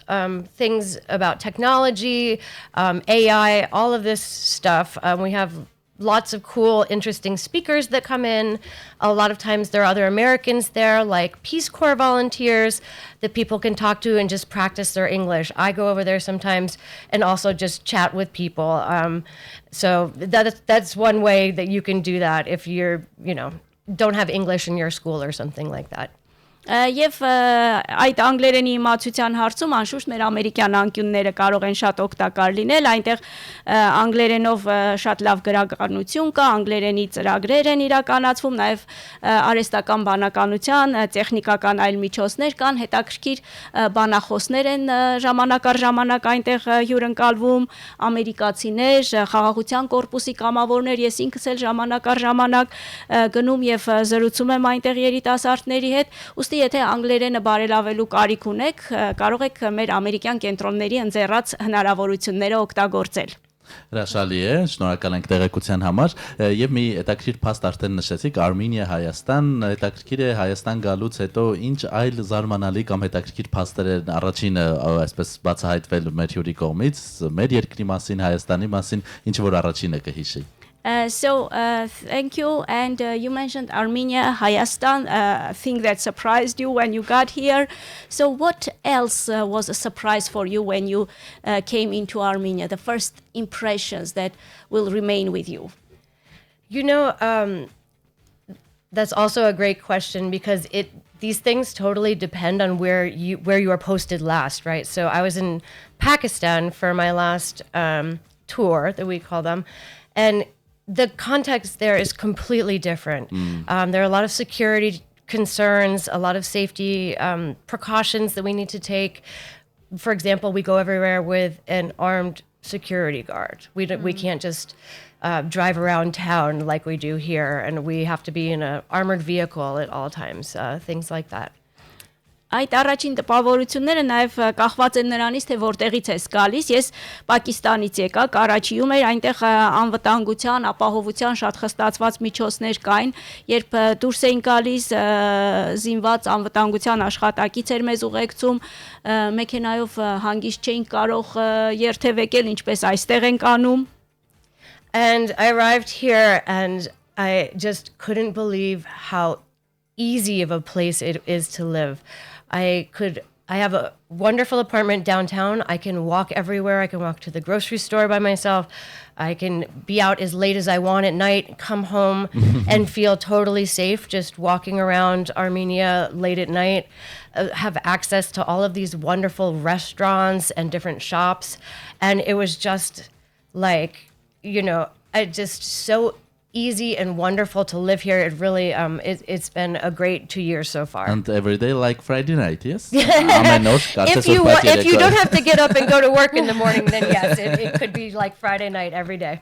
things about technology, AI, all of this stuff. We have lots of cool, interesting speakers that come in. A lot of times there are other Americans there, like Peace Corps volunteers that people can talk to and just practice their English. I go over there sometimes and also just chat with people. So that's one way that you can do that if you're, don't have English in your school or something like that. Եվ այդ անգլերենի իմացության հարցում անշուշտ մեր ամերիկյան անկյունները կարող են շատ օգտակար լինել, այնտեղ անգլերենով շատ լավ գրականություն կա, անգլերենի ծրագրեր են իրականացվում, նաև արհեստական բանականության, տեխնիկական այլ միջոցներ կան, հետաքրքիր բանախոսներ են ժամանակ առ ժամանակ այնտեղ հյուրընկալվում, ամերիկացիներ, խաղաղության կորպուսի կամավորներ, ես ինքս էլ ժամանակ առ ժամանակ գնում եւ զրուցում եմ այնտեղ երիտասարդների հետ, ուստի եթե անգլերենը բարելավելու կարիք ունեք, կարող եք մեր ամերիկյան կենտրոնների ընձեռած հնարավորությունները օգտագործել։ Հրաշալի է, շնորհակալ ենք տեղեկության համար եւ մի հետաքրքիր փաստ արդեն նշեցիք Արմենիա, Հայաստան, հետաքրքիր է Հայաստան գալուց հետո ինչ այլ զարմանալի կամ հետաքրքիր փաստեր են առաջինը այսպես բացահայտվել մեր հյուրի կողմից, մեր երկրի մասին, Հայաստանի մասին, ինչ որ առաջինը կհիշի։ Thank you. And you mentioned Armenia, Hayastan, thing that surprised you when you got here. So what else was a surprise for you when you came into Armenia? The first impressions that will remain with you? That's also a great question because these things totally depend on where you are posted last, right? So I was in Pakistan for my last tour that we call them, and the context there is completely different. There are a lot of security concerns, a lot of safety precautions that we need to take. For example, we go everywhere with an armed security guard. We can't just drive around town like we do here, and we have to be in an armored vehicle at all times, things like that. Այդ առաջին տպավորությունները նաև կախված են նրանից, թե որտեղից ես գալիս։ Ես Պակիստանից եկա, Կարաչիում էր, այնտեղ անվտանգության, ապահովության շատ խստացված միջոցներ կային, երբ դուրս էին գալիս, զինված անվտանգության աշխատակից էր մեզ ուղեկցում, մեքենայով հանգիստ չէին կարող երթևեկել, ինչպես այստեղ ենք անում։ And I arrived here and I just couldn't believe how easy of a place it is to live. I have a wonderful apartment downtown. I can walk everywhere. I can walk to the grocery store by myself. I can be out as late as I want at night, come home and feel totally safe just walking around Armenia late at night. Have access to all of these wonderful restaurants and different shops. And it was just like, just so easy and wonderful to live here. It really, it's been a great 2 years so far. And every day like Friday night, yes? If you don't have to get up and go to work in the morning, then yes, it could be like Friday night every day.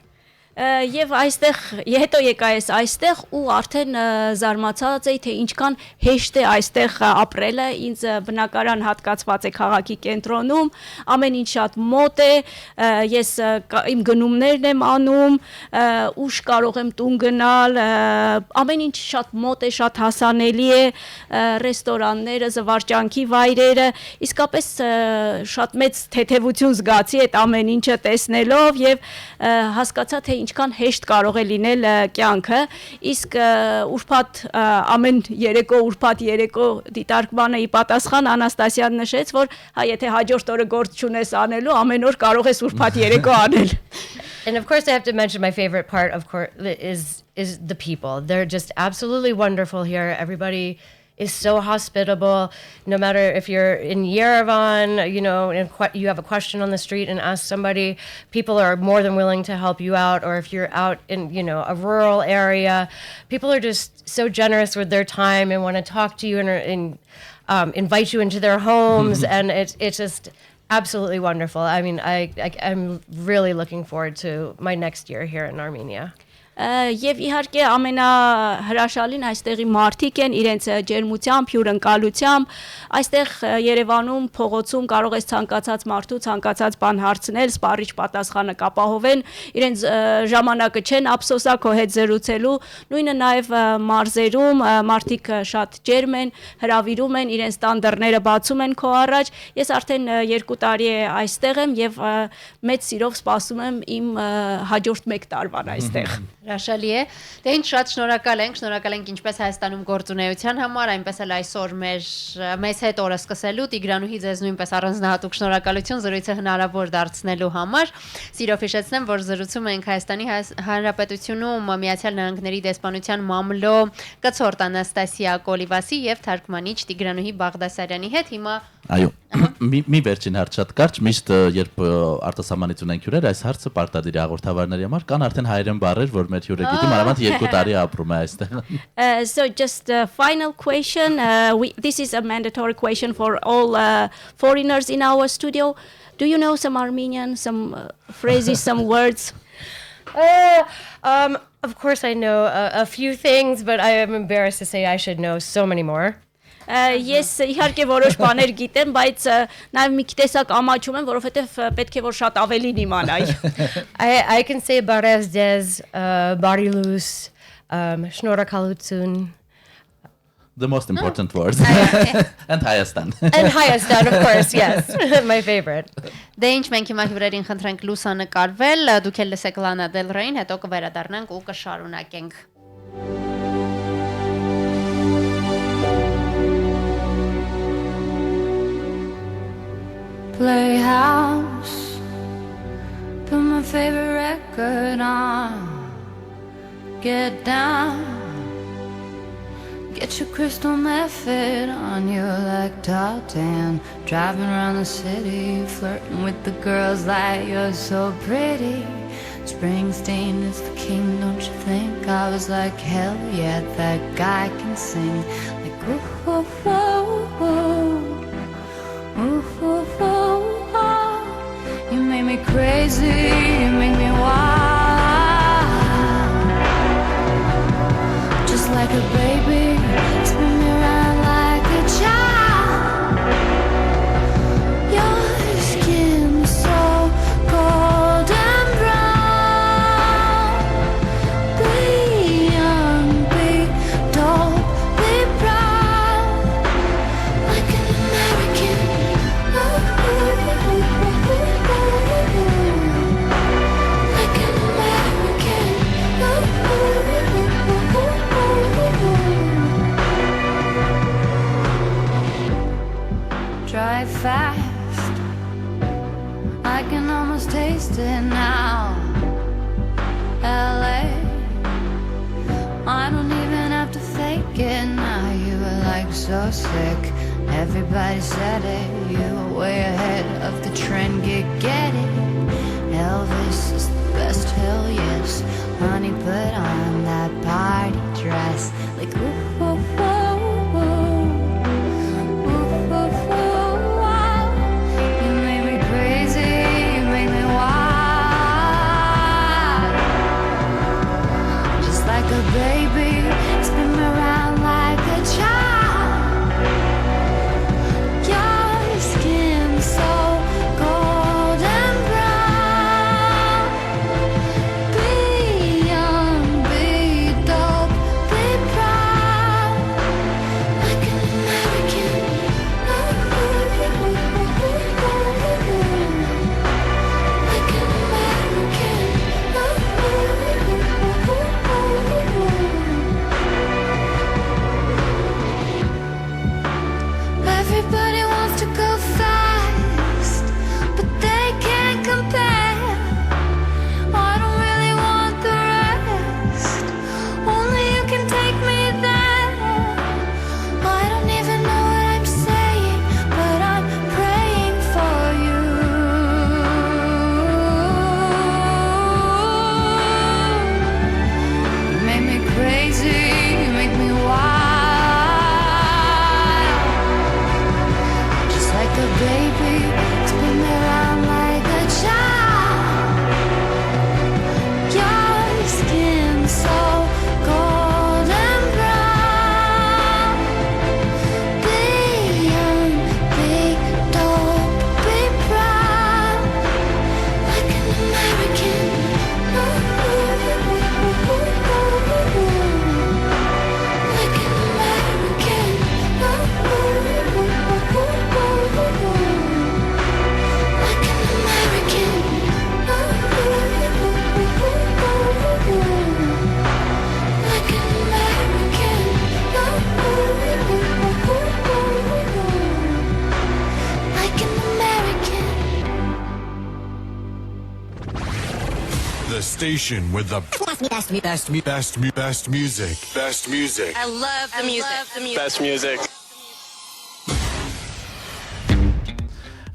Եվ այստեղ հետո եկա ես այստեղ ու արդեն զարմացած էի թե ինչքան հեշտ է այստեղ ապրելը ինձ բնակարան հատկացված է քաղաքի կենտրոնում ամեն ինչ շատ մոտ է ես իմ գնումներն եմ անում ուշ կարող եմ տուն գնալ ամեն ինչ շատ մոտ է շատ հասանելի է ռեստորանները զվարճանքի վայրերը իսկապես շատ մեծ թեթևություն զգացի այդ ամեն ինչը տեսնելով եւ հասկացա թե ինչքան հեշտ կարող է լինել կյանքը իսկ ուրբաթ ամեն ուրբաթ երեկո դիտարկմանը ի պատասխան Անաստասիան նշեց որ հա եթե հաջորդ օրը գործ չունես անելու ամեն օր կարող ես ուրբաթ երեկո անել And of course I have to mention my favorite part of course is the people. They're just absolutely wonderful here. Everybody is so hospitable. No matter if you're in Yerevan, and you have a question on the street and ask somebody, people are more than willing to help you out. Or if you're out in, a rural area, people are just so generous with their time and want to talk to you and invite you into their homes. And it's just absolutely wonderful. I mean, I'm really looking forward to my next year here in Armenia. Եվ իհարկե ամենահրաշալին այստեղի մարդիկ են իրենց ջերմությամբ, հյուրընկալությամբ, այստեղ Երևանում փողոցում կարող ես ցանկացած մարդու ցանկացած բան հարցնել, սպառիչ պատասխանը կապահովեն, իրենց ժամանակը չեն ափսոսա քո հետ զրուցելու, նույնը նաև մարզերում մարդիկ շատ ջերմ են, հրավիրում են, իրենց տանդրները բացում են քո առաջ, ես արդեն 2 տարի է այստեղ եմ եւ մեծ սիրով սպասում եմ իմ հաջորդ 1 տարվան այստեղ Հրաշալի է։ Դե ինչ շատ շնորհակալ ենք ինչպես Հայաստանում գործունեության համար, այնպես էլ այսօր մեզ հետ օրը սկսելու Տիգրանուհի ձեզ նույնպես առանձնահատուկ շնորհակալություն զրույցը հնարավոր դարձնելու համար։ Սիրով հիշեցնեմ, որ զրուցում ենք Հայաստանի Հանրապետությունում Միացյալ Նահանգների դեսպանության մամլո կցորդ Անաստասիա Կոլիվասի եւ թարգմանիչ Տիգրանուհի Բաղդասարյանի հետ։ Հիմա Այո, մի վերջին հարց շատ կարճ, միշտ երբ արտասահմանից ունենք հյուրեր, այս հարցը պարտադիր հաղորդավարների համար կան արդեն հայերեն բառեր, որ մեր հյուրը գիտի, մանավանդ 2 տարի ապրում է այստեղ։ So just a final question, this is a mandatory question for all foreigners in our studio. Do you know some Armenian, some phrases, some words? Of course I know a few things, but I am embarrassed to say I should know so many more. Ես իհարկե որոշ բաներ գիտեմ, բայց նաև մի տեսակ ամաչում եմ, որովհետև պետք է որ շատ ավելին իմանայի։ I can say Barezdes, Barilus, Shnorakalutsun. The most important words. And Hayastan. And Hayastan, of course, yes. My favorite. Դե ինչ մենք հիմա հյուրերին խնդրենք լուսանկարվել, դուք էլ լսեք Lana Del Rey-ին, հետո կվերադառնանք ու կշարունակենք։ Playhouse, put my favorite record on. Get down, get your crystal method on you like top 10. Driving around the city, flirting with the girls like you're so pretty. Springsteen is the king, don't you think? I was like, hell yeah, that guy can sing. Like, ooh, ooh, ooh, ooh, ooh, ooh, ooh, ooh. You make me crazy, you make me wild. Just like a baby, spin me around like a child. Your skin so golden brown. Be young, be dope, be proud. Like an American. Like an American. Drive fast, I can almost taste it now. LA, I don't even have to fake it now. You were like so sick, everybody said it. You were way ahead of the trend, get it. Elvis is the best, hell yes. Honey, put on that party dress. Like ooh, ooh, ooh, ooh. Ooh, ooh, ooh, wow. You make me crazy, you make me wild. Just like a baby, spin me around like a child. Your skin so golden brown. Be young, be dope, be proud. Like an American. Like an American. Everybody wants to go fast, but they can't compare. I don't really want the rest. Only you can take me there. I don't even know what I'm saying, but I'm praying for you. You make me crazy, you make me wild. Just like a baby, spin me around like a child. Your skin so golden brown. Be young, be dope, be proud. Like an American. Like an American. Like an American. Like an American. Like an American. The station with the best music. Best music. I love the music. Best music.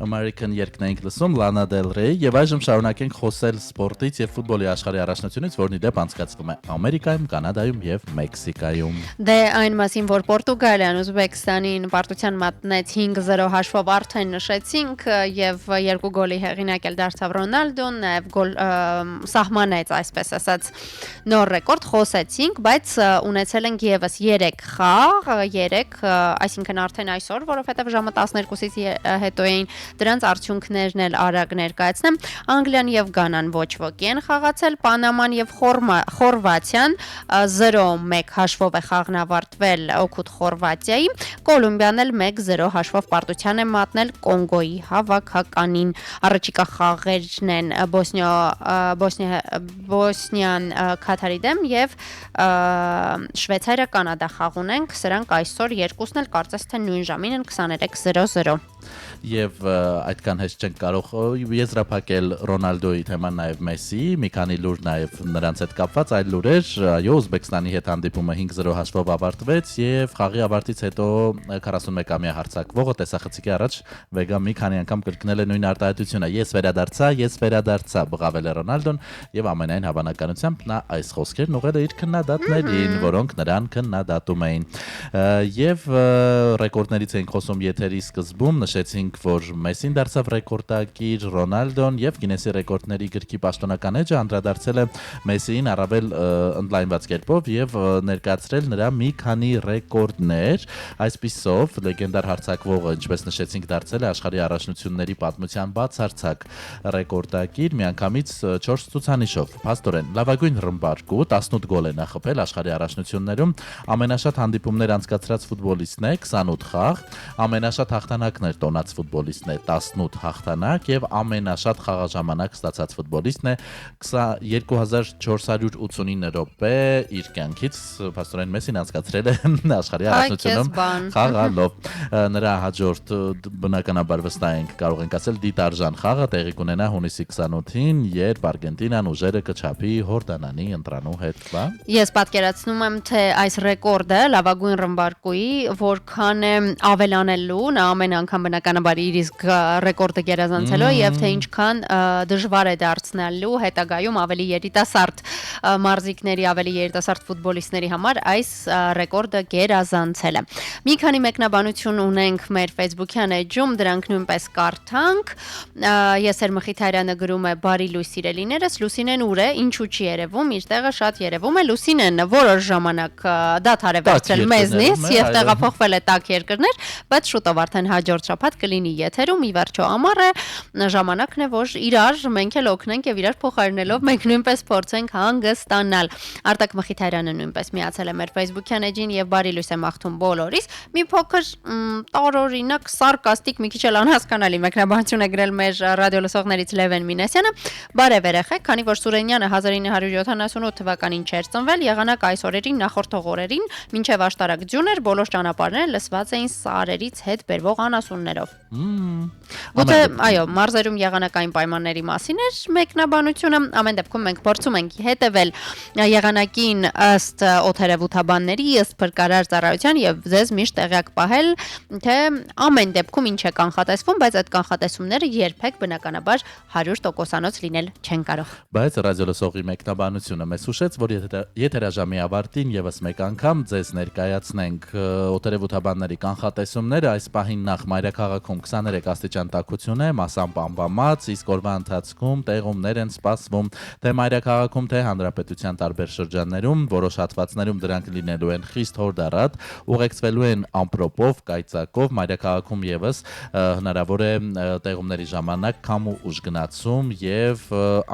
American երգն ենք լսում Lana Del Rey եւ այժմ շարունակենք խոսել սպորտից եւ ֆուտբոլի աշխարհի առաջնությունից, որն ի դեպ անցկացվում է Ամերիկայում, Կանադայում եւ Մեքսիկայում։ Դե այն մասին, որ Պորտուգալիան Ուզբեկստանին պարտության մատնեց 5-0 հաշվով արդեն նշեցինք եւ 2 գոլի հեղինակ էլ դարձավ Ռոնալդոն, նաեւ գոլ սահմանեց, այսպես ասած, նոր ռեկորդ խոսեցինք, բայց ունեցել ենք եւս 3 խաղ, 3, այսինքն արդեն այսօր, որովհետեւ ժամը 12-ից հետո էին դրանց արդյունքներն էլ արագ ներկայացնեմ։ Անգլիան եւ Գանան ոչ ոքի են խաղացել, Պանաման եւ Խորվաթիան 0-1 հաշվով է խաղն ավարտվել օգուտ Խորվաթիայի, Կոլումբիան էլ 1-0 հաշվով պարտության է մատնել Կոնգոյի հավաքականին։ Առաջիկա խաղերն են Բոսնիան Քաթարի դեմ եւ Շվեյցարիա Կանադա խաղ ունենք, սրանք այսօր երկուսն էլ կարծես թե նույն ժամին են 23:00։ Եվ այդքան հեշտ չենք կարող եզրափակել Ռոնալդոյի թեման, նաև Մեսսի, մի քանի լուր նաև նրանց հետ կապված, այլ լուրեր, այո, Ուզբեկստանի հետ հանդիպումը 5-0 հաշվով ավարտվեց եւ խաղի ավարտից հետո 41-ամյա հարձակվողը տեսախցիկի առաջ Վեգա մի քանի անգամ կրկնել է նույն արտահայտությունը. ես վերադարձա, բղավել է Ռոնալդոն եւ ամենայն հավանականությամբ նա այս խոսքերն ուղղել է իր քննադատներին, որոնք նրան քննադատում էին։ Եվ ռեկորդներից էինք խոսում եթերի սկզբում, նշեցինք, որ Մեսսին դարձավ ռեկորդակիր, Ռոնալդոն եւ Գինեսի ռեկորդների գրքի պաշտոնական էջը անդրադարձել է Մեսսիին առավել ընդլայնված կերպով եւ ներկայացրել նրա մի քանի ռեկորդներ, այսպիսով լեգենդար հարձակվողը, ինչպես նշեցինք, դարձել է աշխարհի առաջնությունների պատմության բացարձակ ռեկորդակիր, միանգամից 4 ցուցանիշով։ Փաստորեն, լավագույն ռմբարկու 18 գոլ է նա խփել աշխարհի առաջնություններում, ամենաշատ հանդիպումներ անցկացրած ֆուտբոլիստն է 28 խաղ, ամենաշատ հաղթանակներ տոնած ֆուտբոլիստն է 18 հաղթանակ եւ ամենաշատ խաղաժամանակ ստացած ֆուտբոլիստն է 2489 րոպե իր կյանքից փաստորեն Մեսսին անցկացրել է աշխարհի առաջնությունում խաղալով։ Նրա հաջորդ բնականաբար վստահ ենք կարող ենք ասել դիտարժան խաղը տեղի կունենա հունիսի 28-ին, երբ Արգենտինան ուժերը կչափի Հորդանանի ընտրանու հետ, բա։ Ես պատկերացնում եմ, թե այս ռեկորդը լավագույն ռմբարկուի որքան է ավելանելու, նա ամեն անգամ բնականաբար իր իսկ ռեկորդը գերազանցելու եւ թե ինչքան դժվար է դարձնելու հետագայում ավելի երիտասարդ մարզիկների, ավելի երիտասարդ ֆուտբոլիստների համար այս ռեկորդը գերազանցելը։ Մի քանի մեկնաբանություն ունենք մեր Facebook-յան էջում, դրանք նույնպես կարդանք։ Եսեր Մխիթարյանը գրում է. «Բարի լույս սիրելիներս, Լուսինեն ուր է, ինչու չի երևում, իր տեղը շատ երևում է, Լուսինեն որոշ ժամանակ դադար է վերցրել մեզնից եւ տեղափոխվել է տաք երկրներ, բայց շուտով արդեն հաջորդ շաբաթ կլինի եթերում, ի վերջո ամառ է, ժամանակն է, որ իրար մենք էլ օգնենք եւ իրար փոխարինելով մենք նույնպես փորձենք հանգստանալ»։ Արտակ Մխիթարյանը նույնպես միացել է մեր Facebook-յան էջին եւ բարի լույս է մաղթում բոլորիս։ Մի փոքր տարօրինակ սարկաստիկ, մի քիչ էլ անհասկանալի մեկնաբանություն է գրել մեր ռադիոլսողներից Լևեն Մինասյանը։ Բարև երեխեք, քանի որ Սուրենյանը 1978 թվականին չէր ծնվել, եղանակ այս օրերին նախորդող օրերին մինչև աշտարակ ձյուն էր, բոլոր ճանապարհները լսված էին սարերից հետ բերվող անասուններով։ Գուցե այո, մարզերում եղանակային պայմանների մասին էր մեկնաբանությունը, ամեն դեպքում մենք փորձում ենք հետևել եղանակին ըստ օդերևութաբանների, ըստ փրկարար ծառայության եւ ձեզ միշտ տեղյակ պահել, թե ամեն դեպքում ինչ է կանխատեսվում, բայց այդ կանխատեսումները երբեք բնականաբար 100%-անոց լինել չեն կարող։ Բայց ռադիոլսողի մեկնաբանությունը մեզ հուշեց, որ եթերաժամի ավարտին եւս մեկ անգամ ձեզ ներկայացնենք օդերևութաբանների կանխատեսումները, այս պահին նախ մայրաքաղաքում 23 աստիճան տաքություն է, մասամբ ամպամած, իսկ օրվա ընթացքում տեղումներ են սպասվում թե մայրաքաղաքում, թե հանրապետության տարբեր շրջաններում, որոշ հատվածներում դրանք լինելու են խիստ հորդառատ, ուղեկցվելու են ամպրոպով, կայծակով, մայրաքաղաքում եւս հնարավոր է տեղումների ժամանակ քամու ուժգնացում եւ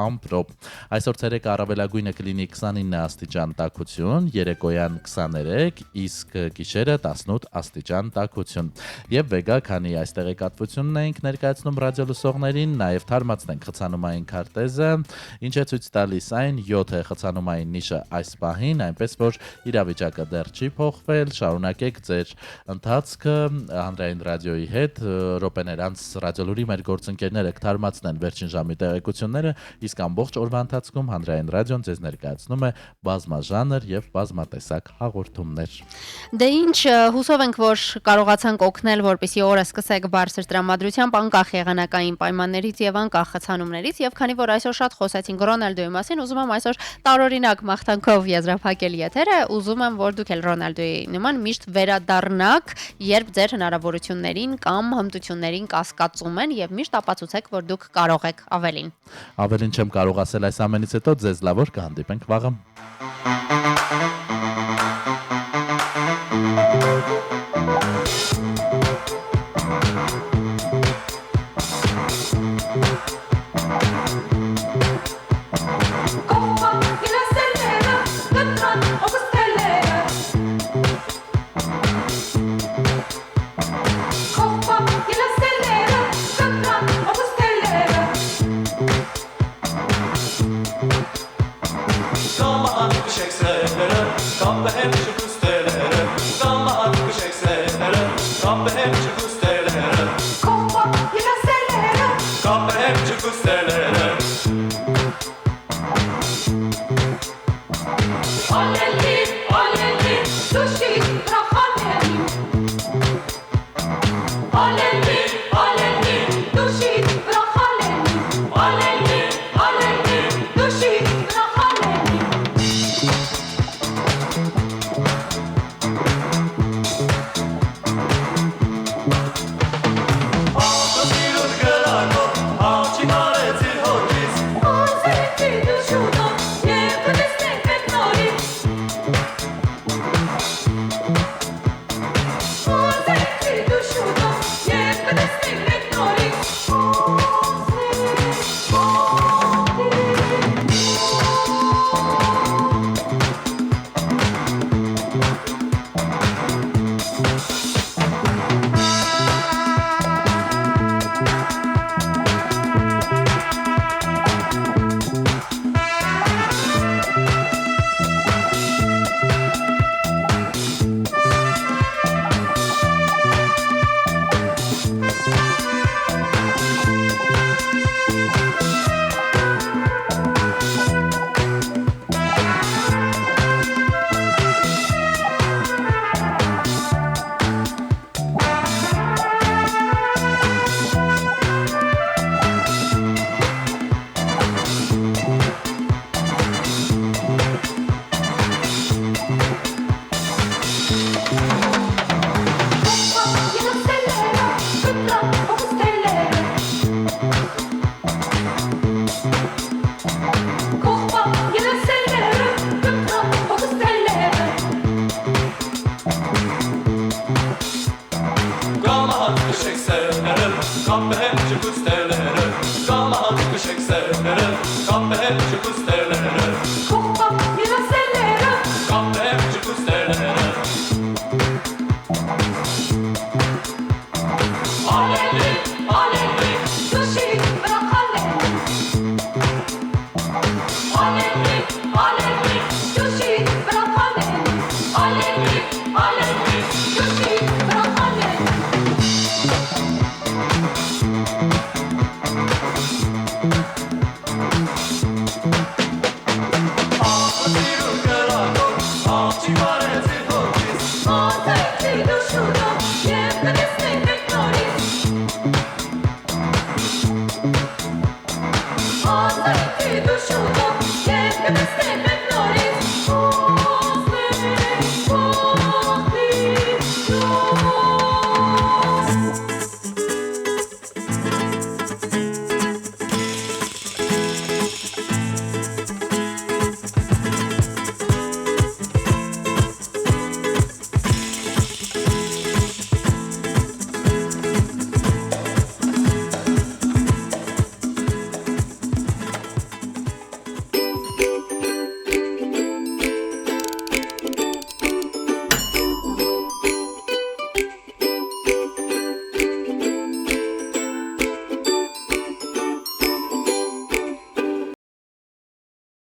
ամպրոպ։ Այսօր ցերեկը առավելագույնը կլինի 29 աստիճան տաքություն, երեկոյան 23, իսկ գիշերը 18 աստիճան տաքություն։ Եվ Վեգա, քանի այս տեղեկատվությունն ենք ներկայացնում ռադիոլսողներին, նաև թարմացնենք խցանումային քարտեզը, ինչ է ցույց տալիս այն 7 է խցանումային նիշը այս պահին, այնպես որ իրավիճակը դեռ չի փոխվել, շարունակեք ձեր ընթացքը հանրային ռադիոյի հետ, րոպեներ անց ռադիոլուրի մեր գործընկերները կթարմացնեն վերջին ժամի տեղեկությունները, իսկ ամբողջ օրվա ընթացքում հանրային ռադիոն ձեզ ներկայացնում է բազմաժանր եւ բազմատեսակ հաղորդումներ։ Դե ինչ, հուսով ենք, որ կարողացանք օգնել, որպեսզի օրը սկսեք բարձր տրամադրությամբ, անկախ եղանակային պայմաններից եւ անկախ խցանումներից, եւ քանի որ այսօր շատ խոսեցինք Ռոնալդոյի մասին, ուզում եմ այսօր տարօրինակ մաղթանքով եզրափակել եթերը, ուզում եմ, որ դուք էլ Ռոնալդոյի նման միշտ վերադառնաք, երբ ձեր հնարավորություններին կամ հմտություններին կասկածում են եւ միշտ ապացուցեք, որ դուք կարող եք ավելին։ Ավելին չեմ կարող ասել այս ամենից հետո, ձեզ լավ որ կհանդիպենք վաղը։ Come on, check fısterlere Aleli, aleli, sushi, rahaleli Aleli, aleli, sushi, rahaleli Aleli, aleli, sushi, rahaleli Աղտասիրուտ գլարնով, աղջիկ արեցիր հոճից Ազերքի դուշունով, և կտեսնենք մեկ նորից Ազերքի դուշունով, և կտեսնենք մեկ նորից Gama hakkı şekserlerim, kapı hem çıkıp sterlerim Gama hakkı şekserlerim